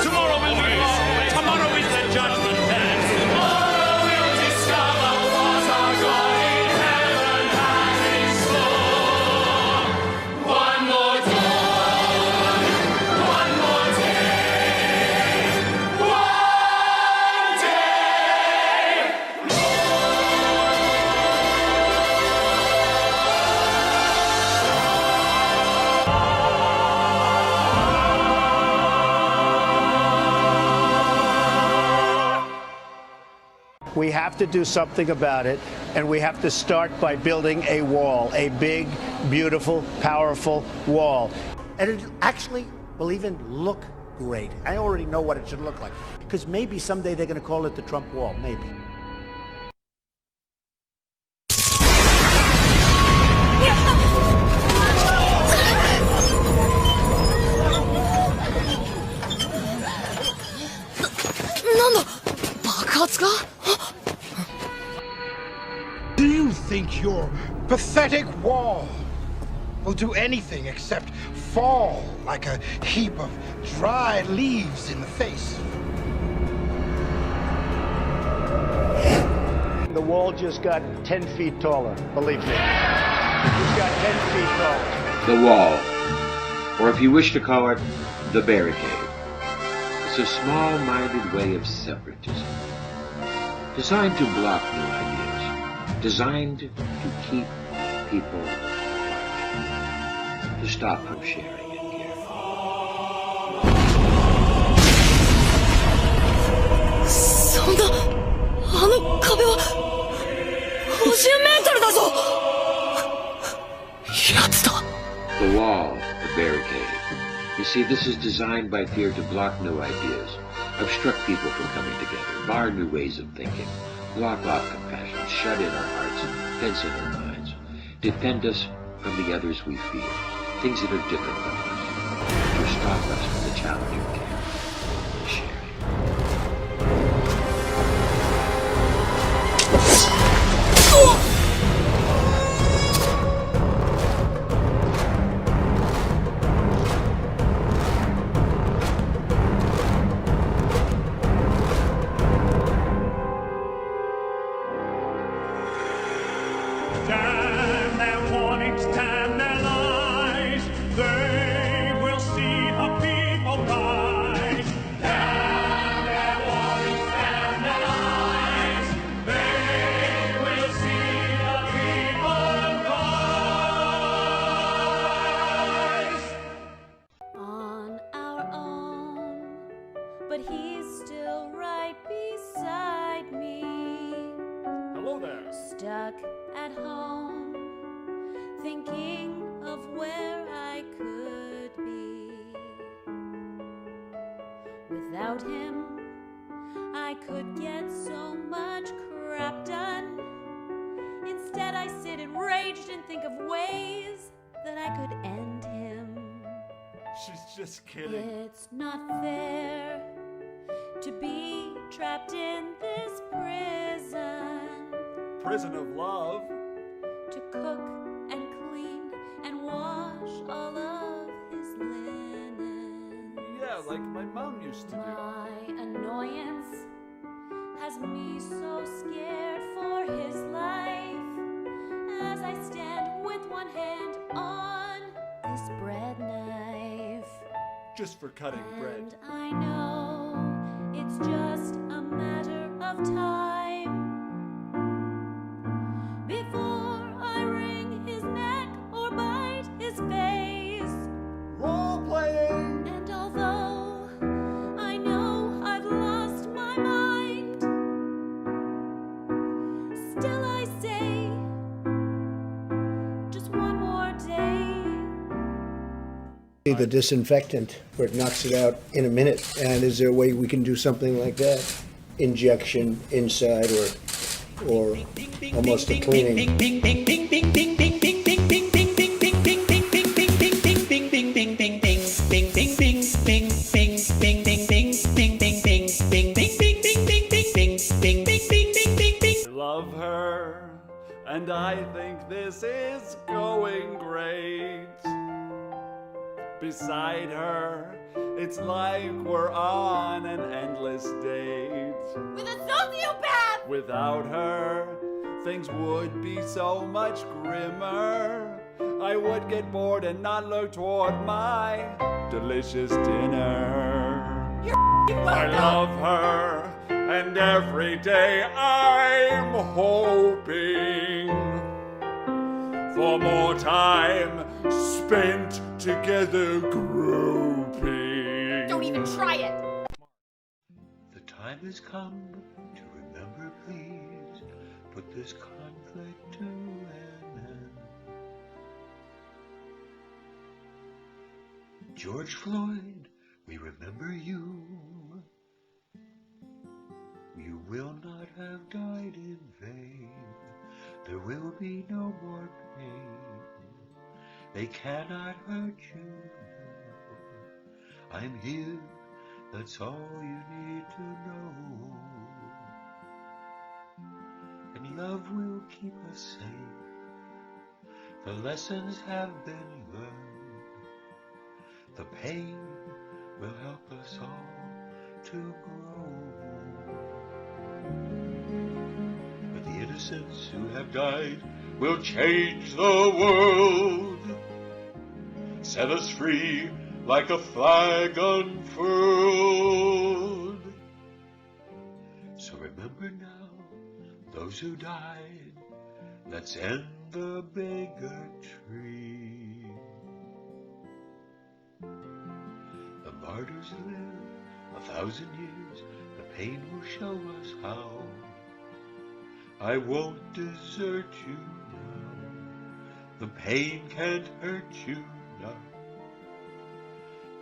Tomorrow will be. Tomorrow is the judgment day. Tomorrow we'll discover what our God in heaven has in store. We have to do something about it, and we have to start by building a wall, a big, beautiful, powerful wall. And it actually will even look great. I already know what it should look like, because maybe someday they're going to call it the Trump Wall, maybe. Do you think your pathetic wall will do anything except fall like a heap of dried leaves in the face? The wall just got 10 feet taller, believe me. It just got 10 feet taller. The wall, or if you wish to call it, the barricade. It's a small-minded way of separatism, designed to block new ideas, designed to keep people apart, to stop from sharing and caring. そんな、あの壁は50メートルだぞ。やつだ。The wall, the barricade. You see, this is designed by fear to block new ideas, obstruct people from coming together, bar new ways of thinking, block off compassion, shut in our hearts, fence in our minds, defend us from the others we fear, things that are different from us, to stop us from the challenge of care, the sharing. Time their warnings, time their lies, they will see a people rise. Time their warnings, time their lies, they will see a people rise. On our own, but he's still right beside me. Hello there. Stuck at home, thinking of where I could be. Without him, I could get so much crap done. Instead, I sit enraged and think of ways that I could end him. She's just kidding. It's not fair to be trapped in this prison. Prison of love. To cook and clean and wash all of his linen. Yeah, like my mom used to do. My annoyance has me so scared for his life as I stand with one hand on this bread knife. Just for cutting bread. And I know it's just a matter of time before I wring his neck or bite his face. Role playing! And although I know I've lost my mind, still I say, just one more day. The disinfectant, where it knocks it out in a minute. And is there a way we can do something like that? Injection inside, or almost a cleaning. I love her, and I think this is going great. Beside her, it's like we're on an endless date. With a sociopath! Without her, things would be so much grimmer. I would get bored and not look toward my delicious dinner. I love her, and every day I'm hoping for more time spent together groping. Don't even try it! The time has come to remember please put this conflict to an end. George Floyd, we remember you. You will not have died in vain. There will be no more pain. They cannot hurt you now. I'm here, that's all you need to know. And love will keep us safe. The lessons have been learned. The pain will help us all to grow. But the innocents who have died will change the world. Set us free like a flag unfurled. So remember now, those who died, let's end the bigotry. The martyrs live 1,000 years, the pain will show us how. I won't desert you now, the pain can't hurt you now.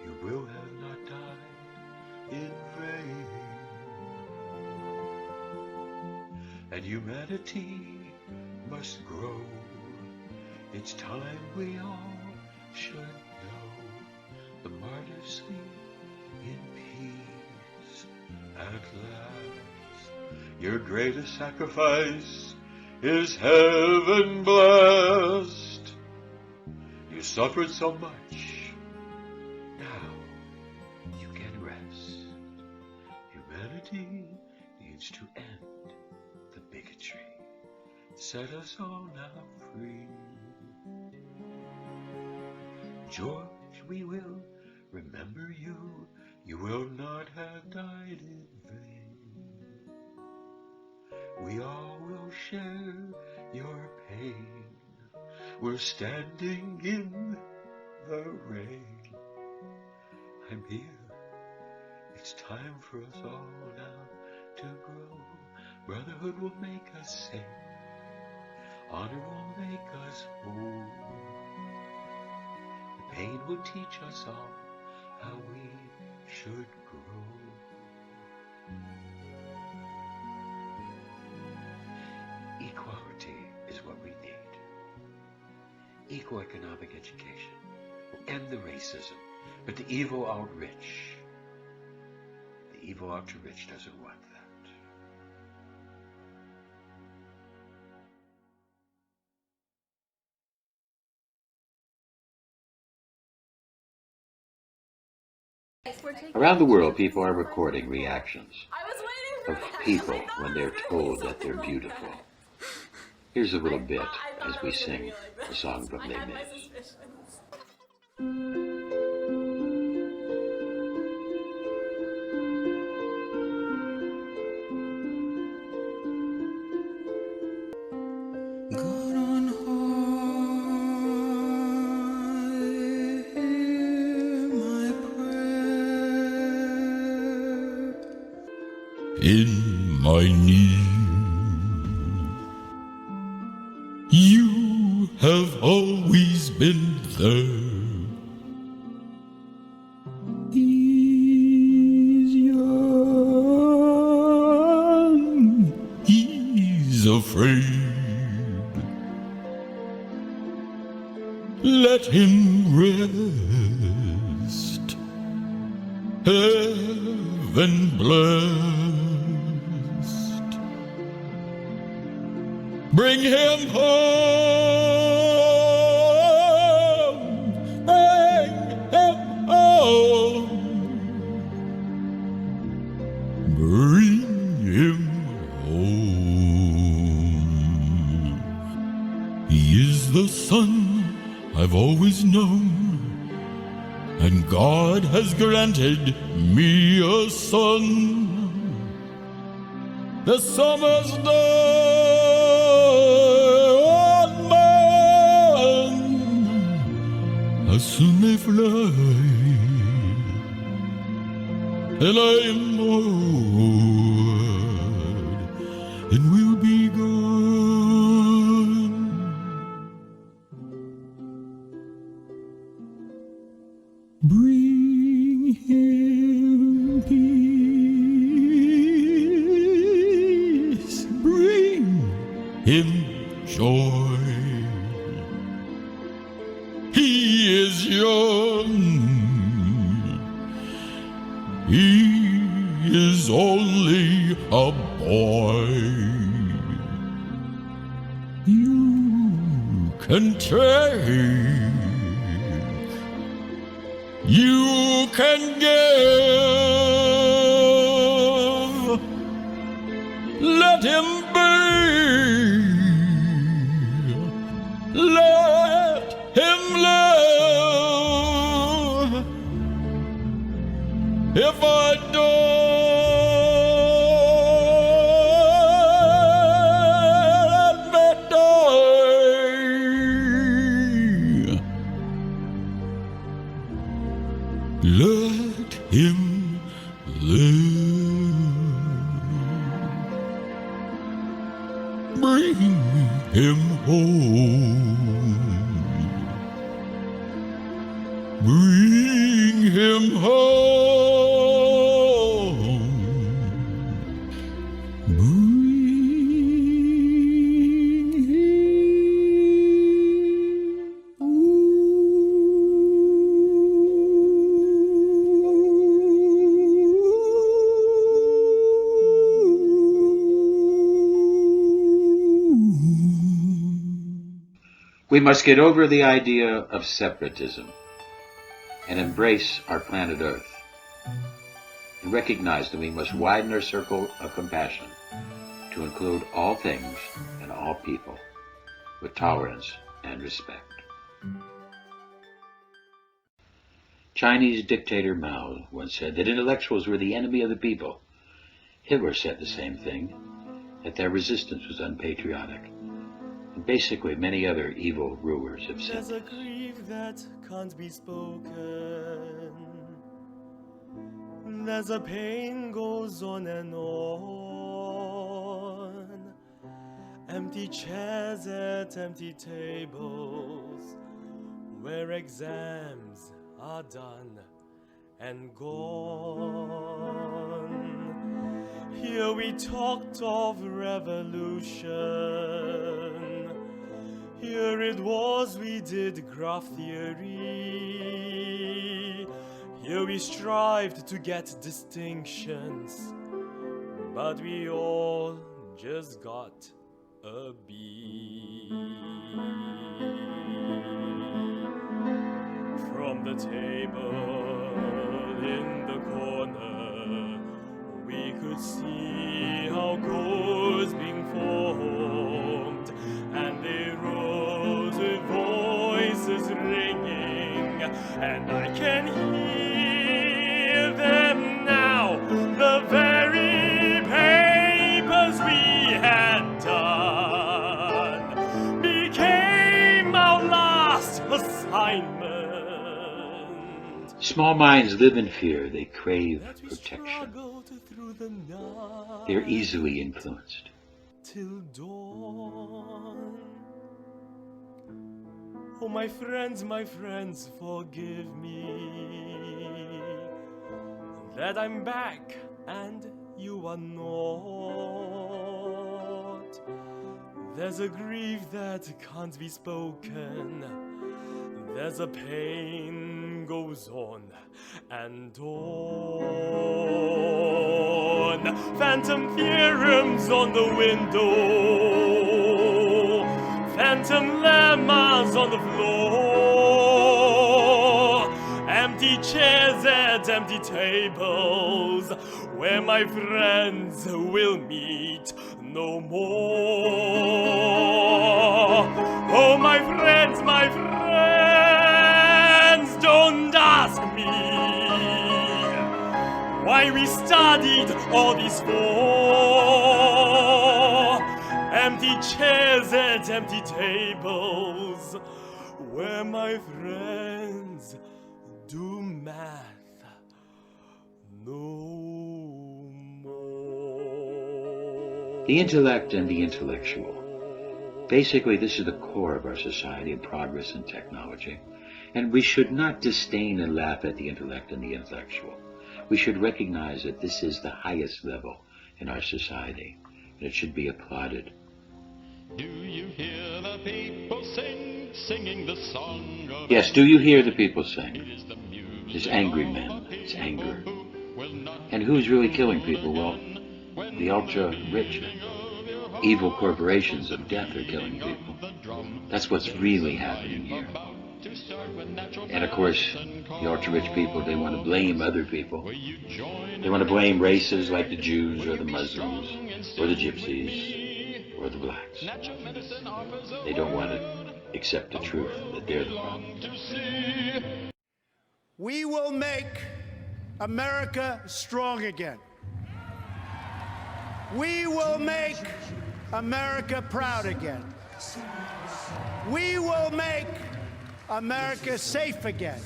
You will have not died in vain. And humanity must grow. It's time we all should know. The martyrs sleep in peace at last. Your greatest sacrifice is heaven blessed. You suffered so much, now you can rest. Humanity needs to end the bigotry. Set us all now free. George, we will remember you. You will not have died in vain. We all will share your pain. We're standing in the rain. I'm here. It's time for us all now to grow. Brotherhood will make us safe. Honor will make us whole. The pain will teach us all how we should grow. Equality is what we need. Equal economic education will end the racism, but the evil outrich, the evil outrich doesn't want that. Around the world, people are recording reactions of people when they're told that they're beautiful. Here's a little bit as we sing a song from Les Miz. God on high, hear my prayer. In my need, you have always been there. He's young, he's afraid. Let him rest, heaven blessed. Bring him home, bring him home, bring him home. He is the son I've always known, and God has granted me a son. The summer's day unborn, how soon they fly, and I am joy. He is young. He is only a boy. You can take. You can give. Let him be. Let him live. If I don't die, let him live. Bring him home. Bring him home. We must get over the idea of separatism and embrace our planet Earth, and recognize that we must widen our circle of compassion to include all things and all people with tolerance and respect. Chinese dictator Mao once said that intellectuals were the enemy of the people. Hitler said the same thing, that their resistance was unpatriotic. And basically, many other evil rulers have said There's a this. grief that can't be spoken. There's a pain goes on and on. Empty chairs at empty tables, where exams are done and gone. Here we talked of revolution. Here it was we did graph theory. Here we strived to get distinctions, but we all just got a B. From the table in the corner, we could see how codes being formed, and they rose with voices ringing, and I can hear them now, the very papers we had done became our last assignment. Small minds live in fear. They crave protection. They're easily influenced. Till dawn. Oh, my friends, forgive me that I'm back and you are not. There's a grief that can't be spoken. There's a pain goes on and on. Phantom theorems on the window, phantom lemmas on the floor, empty chairs at empty tables, where my friends will meet no more. Oh, my friends, don't ask me why we studied all these for. Empty chairs and empty tables, where my friends do math no more. The intellect and the intellectual. Basically, this is the core of our society of progress and technology. And we should not disdain and laugh at the intellect and the intellectual. We should recognize that this is the highest level in our society, and it should be applauded. Do you hear the people singing the song of Yes, do you hear the people sing? There's angry men, it's anger. And who's really killing people? Well, the ultra-rich, evil corporations of death are killing people. That's what's really happening here. And of course, the ultra-rich people, they want to blame other people. They want to blame races like the Jews or the Muslims or the Gypsies or the blacks. They don't want to accept the truth that they're the problem. We will make America strong again. We will make America proud again. We will make America safe again.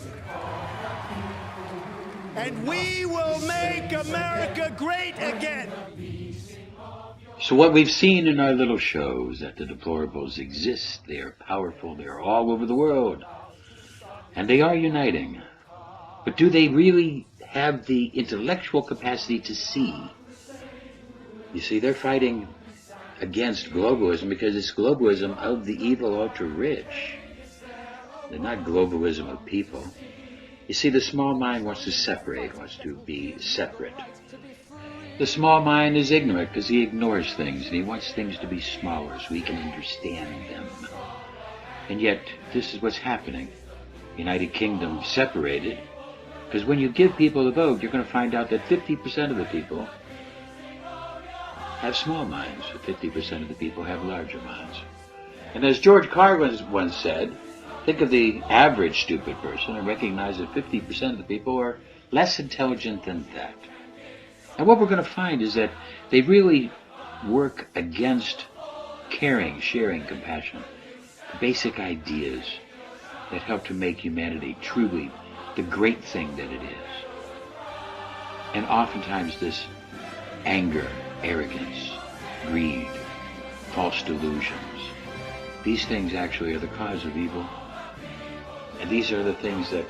And we will make America great again. So what we've seen in our little show is that the deplorables exist. They are powerful. They're all over the world. And they are uniting. But do they really have the intellectual capacity to see? You see, they're fighting against globalism because it's globalism of the evil ultra-rich. They're not globalism of people. You see, the small mind wants to separate, wants to be separate. The small mind is ignorant because he ignores things and he wants things to be smaller so he can understand them. And yet, this is what's happening. United Kingdom separated because when you give people a vote, you're going to find out that 50% of the people have small minds, 50% of the people have larger minds. And as George Carlin once said, think of the average stupid person and recognize that 50% of the people are less intelligent than that. And what we're going to find is that they really work against caring, sharing, compassion, basic ideas that help to make humanity truly the great thing that it is. And oftentimes this anger, arrogance, greed, false delusions, these things actually are the cause of evil. And these are the things that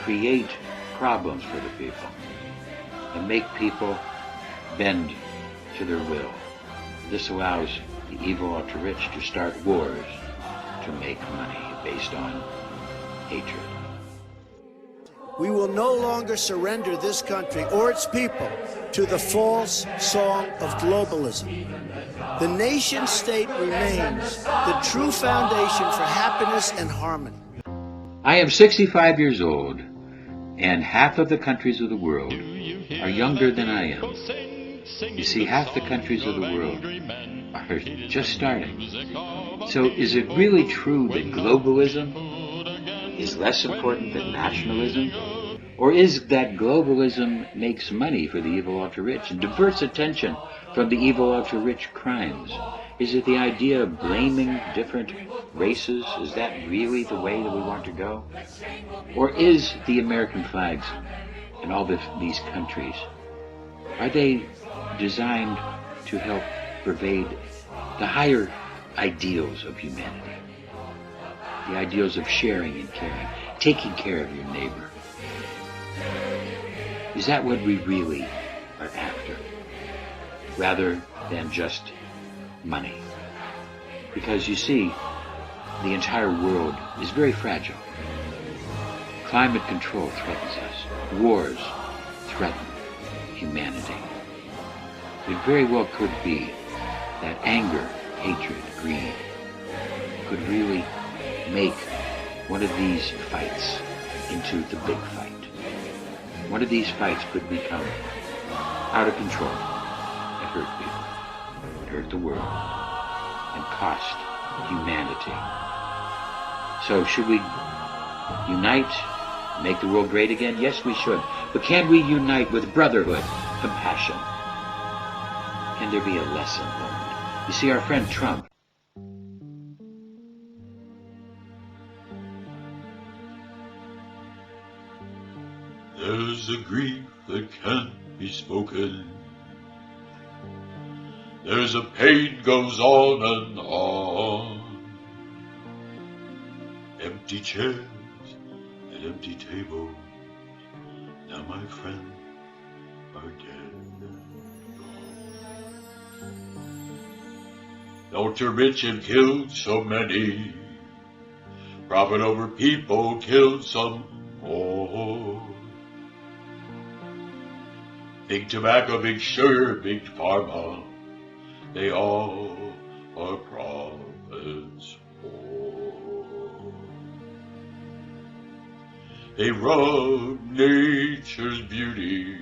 create problems for the people and make people bend to their will. This allows the evil ultra-rich to start wars to make money based on hatred. We will no longer surrender this country or its people to the false song of globalism. The nation state remains the true foundation for happiness and harmony. I am 65 years old, and half of the countries of the world are younger than I am. You see, half the countries of the world are just starting. So is it really true that globalism is less important than nationalism? Or is that globalism makes money for the evil ultra-rich and diverts attention from the evil ultra-rich crimes? Is it the idea of blaming different races? Is that really the way that we want to go? Or is the American flags in all these countries, are they designed to help pervade the higher ideals of humanity? The ideals of sharing and caring, taking care of your neighbor. Is that what we really are after, rather than just money? Because you see, the entire world is very fragile. Climate control threatens us. Wars threaten humanity. It very well could be that anger, hatred, greed could really make one of these fights into the big fight. One of these fights could become out of control and hurt people, and hurt the world, and cost humanity. So should we unite, make the world great again? Yes, we should. But can we unite with brotherhood, compassion? Can there be a lesson learned? You see, our friend Trump, There's a grief that can't be spoken. There's a pain goes on and on. Empty chairs and empty tables. Now my friends are dead and gone. The ultra-rich have killed so many. Profit over people killed some more. Big tobacco, big sugar, big pharma, they all are prophets whore. They robbed nature's beauty,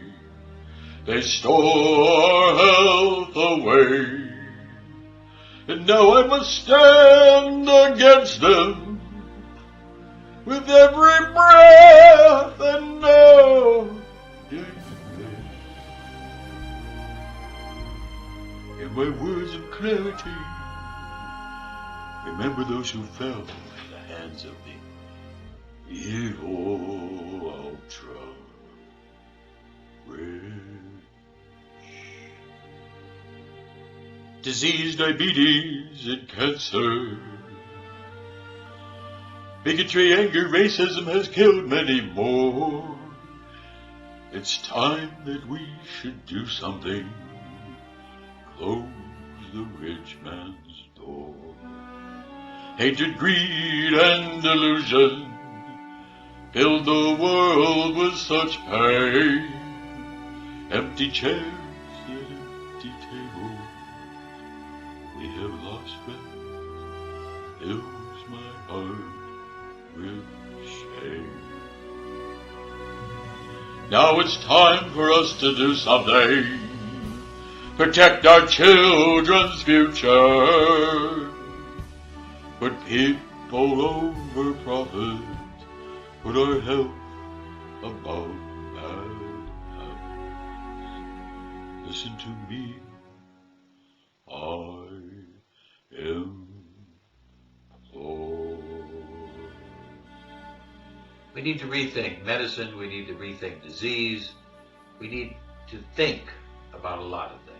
they stole our health away, and now I must stand against them with every breath and no delay. In my words of clarity, remember those who fell in the hands of the evil ultra-rich. Disease, diabetes, and cancer. Bigotry, anger, racism has killed many more. It's time that we should do something. Close the rich man's door. Hatred, greed, and delusion filled the world with such pain. Empty chairs at empty tables, we have lost friends, fills my heart with shame. Now it's time for us to do something. Protect our children's future. Put people over profit. Put our health above bad habits. Listen to me. I implore. We need to rethink medicine. We need to rethink disease. We need to think about a lot of things.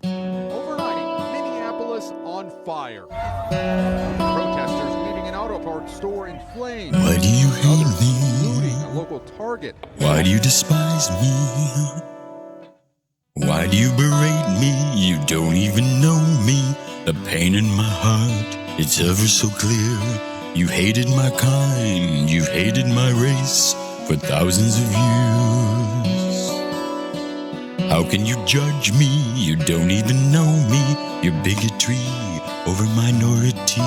Overnight, Minneapolis on fire. Protesters leaving an auto parts store in flames. Why do you hate me? Looting a local Target. Why do you despise me? Why do you berate me? You don't even know me. The pain in my heart, it's ever so clear. You hated my kind, you've hated my race for thousands of years. How can you judge me? You don't even know me. Your bigotry over minority.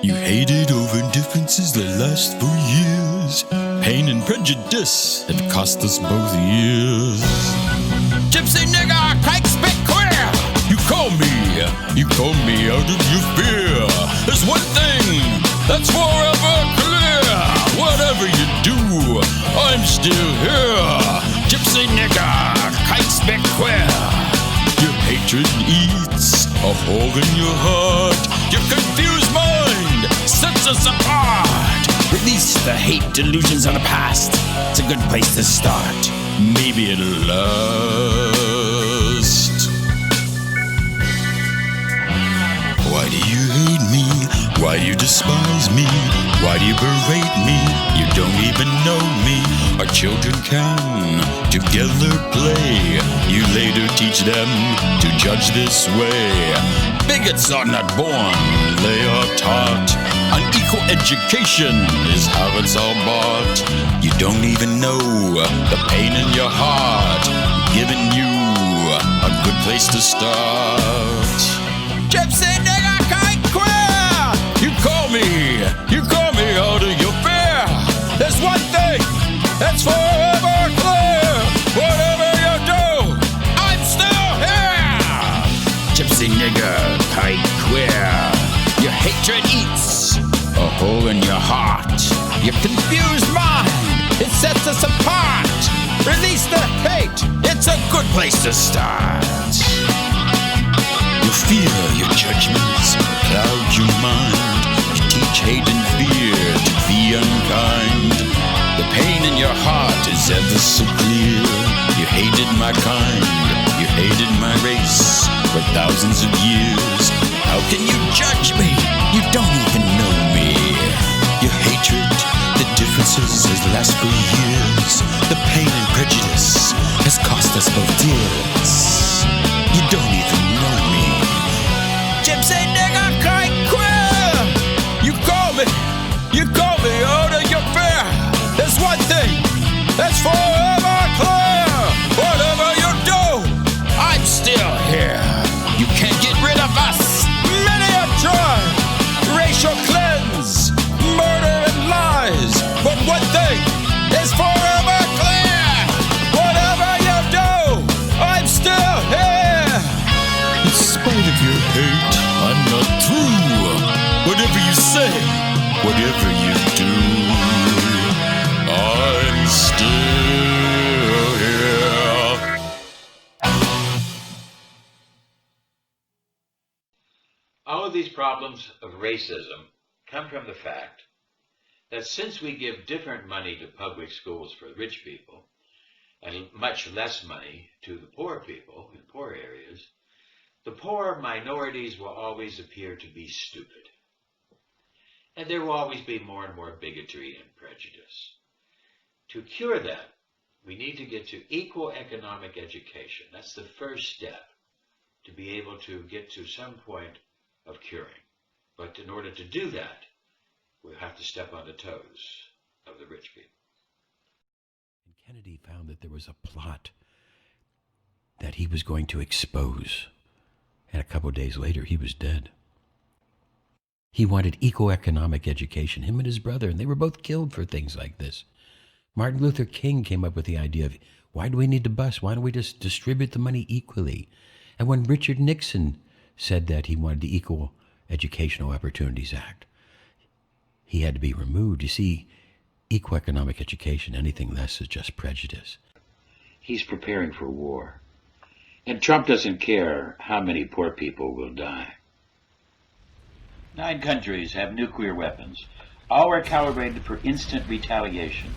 You hated over differences that last for years. Pain and prejudice have cost us both years. Gypsy nigger, kike spit queer. You call me out of your fear. There's one thing that's forever clear. Whatever you do, I'm still here. Gypsy nigger, kike spit queer. Your hatred eats a hole in your heart. Your confused mind sets us apart. Release the hate delusions of the past. It's a good place to start. Maybe it'll last. Why do you hate me? Why do you despise me? Why do you berate me? You don't even know me. Our children can together play. You later teach them to judge this way. Bigots are not born, they are taught. Unequal education is how it's all bought. You don't even know the pain in your heart. Giving you a good place to start. Gypsy nigger kite queer. You call me out of your fear. There's one thing that's forever clear. Whatever you do, I'm still here. Gypsy nigger kite queer. Your hatred eats a hole in your heart. Your confused mind, it sets us apart. Release the hate, it's a good place to start. You fear your judgments cloud your mind. You teach hate and fear to be unkind. The pain in your heart is ever so clear. You hated my kind, you hated my race for thousands of years. How can you judge me? You don't even know me. Your hatred, the differences has lasted for years. The pain and prejudice has cost us both dears. You don't even know whatever you do, I'm still here. All of these problems of racism come from the fact that since we give different money to public schools for rich people and much less money to the poor people in poor areas, the poor minorities will always appear to be stupid. And there will always be more and more bigotry and prejudice. To cure that, we need to get to equal economic education. That's the first step to be able to get to some point of curing. But in order to do that, we'll have to step on the toes of the rich people. And Kennedy found that there was a plot that he was going to expose. And a couple of days later, he was dead. He wanted equal economic education, him and his brother, and they were both killed for things like this. Martin Luther King came up with the idea of, why do we need to bus? Why don't we just distribute the money equally? And when Richard Nixon said that he wanted the Equal Educational Opportunities Act, he had to be removed. You see, equal economic education, anything less is just prejudice. He's preparing for war. And Trump doesn't care how many poor people will die. 9 countries have nuclear weapons. All are calibrated for instant retaliation.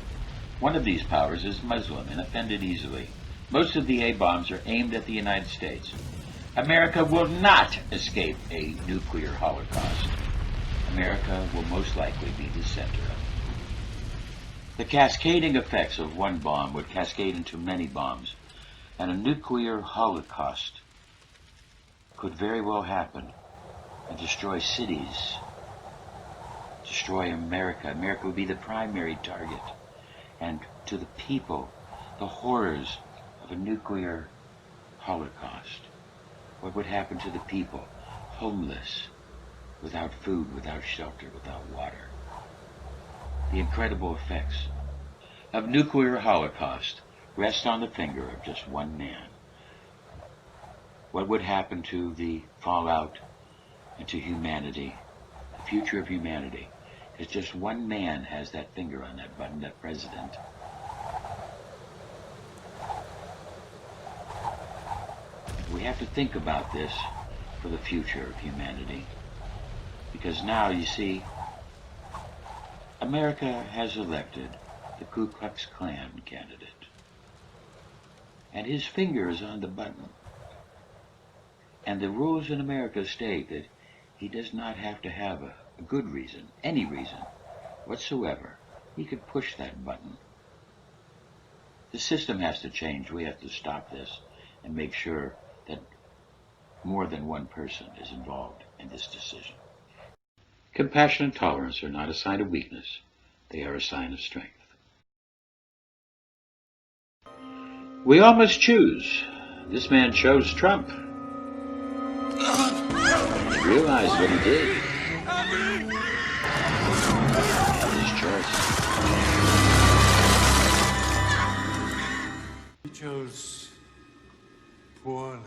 One of these powers is Muslim and offended easily. Most of the A-bombs are aimed at the United States. America will not escape a nuclear holocaust. America will most likely be the center of it. The cascading effects of one bomb would cascade into many bombs, and a nuclear holocaust could very well happen and destroy cities, destroy America. America would be the primary target. And to the people, the horrors of a nuclear holocaust, what would happen to the people? Homeless, without food, without shelter, without water. The incredible effects of nuclear holocaust rest on the finger of just one man. What would happen to the fallout and to humanity, the future of humanity? Because just one man has that finger on that button, that president. We have to think about this for the future of humanity. Because now, you see, America has elected the Ku Klux Klan candidate. And his finger is on the button. And the rules in America state that he does not have to have a good reason, any reason whatsoever. He could push that button. The system has to change. We have to stop this and make sure that more than one person is involved in this decision. Compassion and tolerance are not a sign of weakness. They are a sign of strength. We all must choose. This man chose Trump. He realized what he did. His choice. He chose poorly.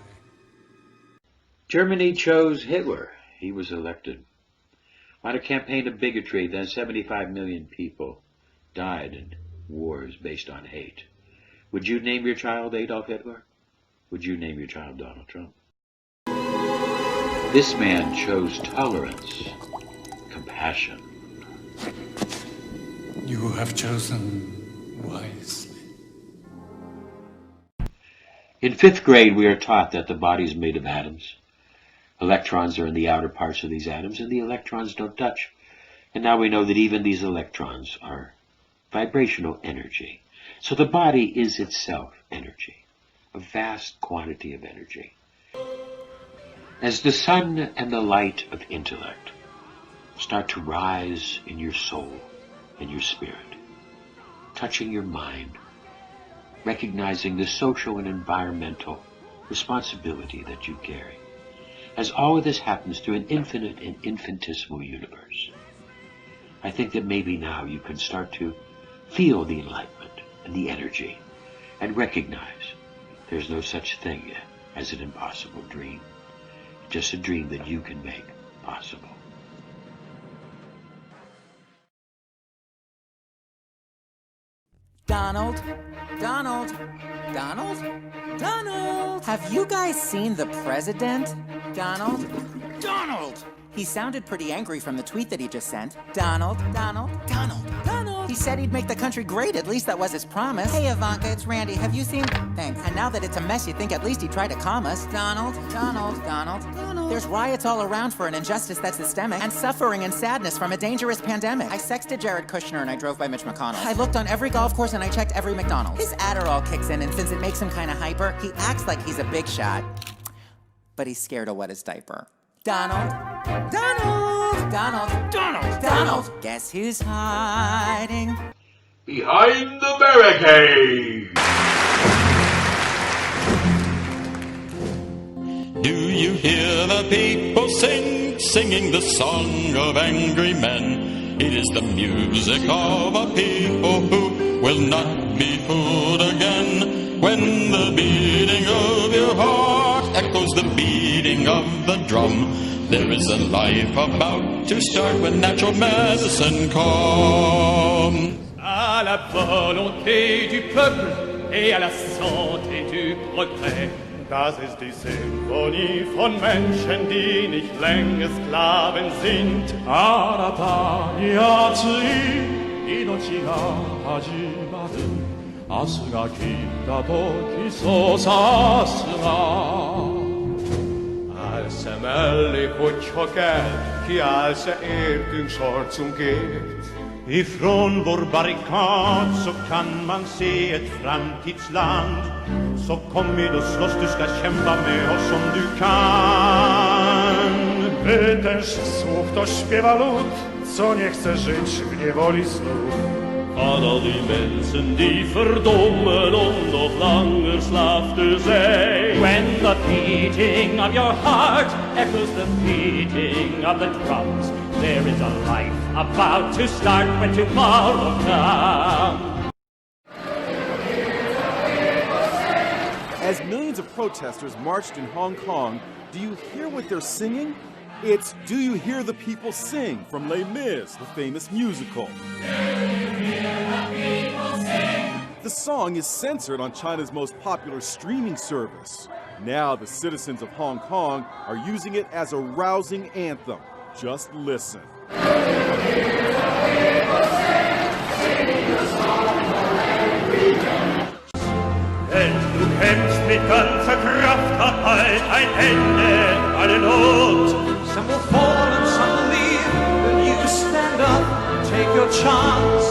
Germany chose Hitler. He was elected. On a campaign of bigotry, then 75 million people died in wars based on hate. Would you name your child Adolf Hitler? Would you name your child Donald Trump? This man chose tolerance, compassion. You have chosen wisely. In 5th grade, we are taught that the body is made of atoms. Electrons are in the outer parts of these atoms, and the electrons don't touch. And now we know that even these electrons are vibrational energy. So the body is itself energy, a vast quantity of energy. As the sun and the light of intellect start to rise in your soul and your spirit, touching your mind, recognizing the social and environmental responsibility that you carry, as all of this happens through an infinite and infinitesimal universe, I think that maybe now you can start to feel the enlightenment and the energy and recognize there's no such thing as an impossible dream, just a dream that you can make possible. Donald? Donald? Donald? Donald? Have you guys seen the president? Donald? Donald! He sounded pretty angry from the tweet that he just sent. Donald? Donald? Donald? Donald? He said he'd make the country great, at least that was his promise. Hey Ivanka, it's Randy. Have you seen... Thanks. And now that it's a mess, you think at least he'd try to calm us. Donald? Donald? Donald? Donald? There's riots all around for an injustice that's systemic, and suffering and sadness from a dangerous pandemic. I sexted Jared Kushner and I drove by Mitch McConnell. I looked on every golf course and I checked every McDonald's. His Adderall kicks in, and since it makes him kind of hyper, he acts like he's a big shot, but he's scared to wet his diaper. Donald? Donald? Donald? Donald? Donald? Guess who's hiding? Behind the barricade! Do you hear the people singing the song of angry men? It is the music of a people who will not be fooled again. When the beating of your heart echoes the beating of the drum, there is a life about to start when natural medicine comes. À la volonté du peuple et à la santé du progrès. Das ist die Symphonie von Menschen, die nicht länger Sklaven sind. あなたに熱い命が始まる。明日が来た時そうさすが。 Als mellék, hogy csak kiállsz értünk sorcunk ért. Ifrån vår barrikad så kan man se ett framtidsland. Så kom med och slåss, du ska kämpa med oss om du kan. Pytasz słów, to śpiewa lud, co nie chce żyć w niewoli znów. Alla die mensen die verdommen om nog langer slaaf te zijn. When the beating of your heart echoes the beating of the drums, there is a life about to start when tomorrow comes. As millions of protesters marched in Hong Kong, do you hear what they're singing? It's Do You Hear the People Sing from Les Miz, the famous musical. The song is censored on China's most popular streaming service. Now the citizens of Hong Kong are using it as a rousing anthem. Just listen. Wenn du kämpfst mit ganzer Kraft, hat bald ein Ende alle Not. Some will fall and some will leave. When you stand up, take your chance.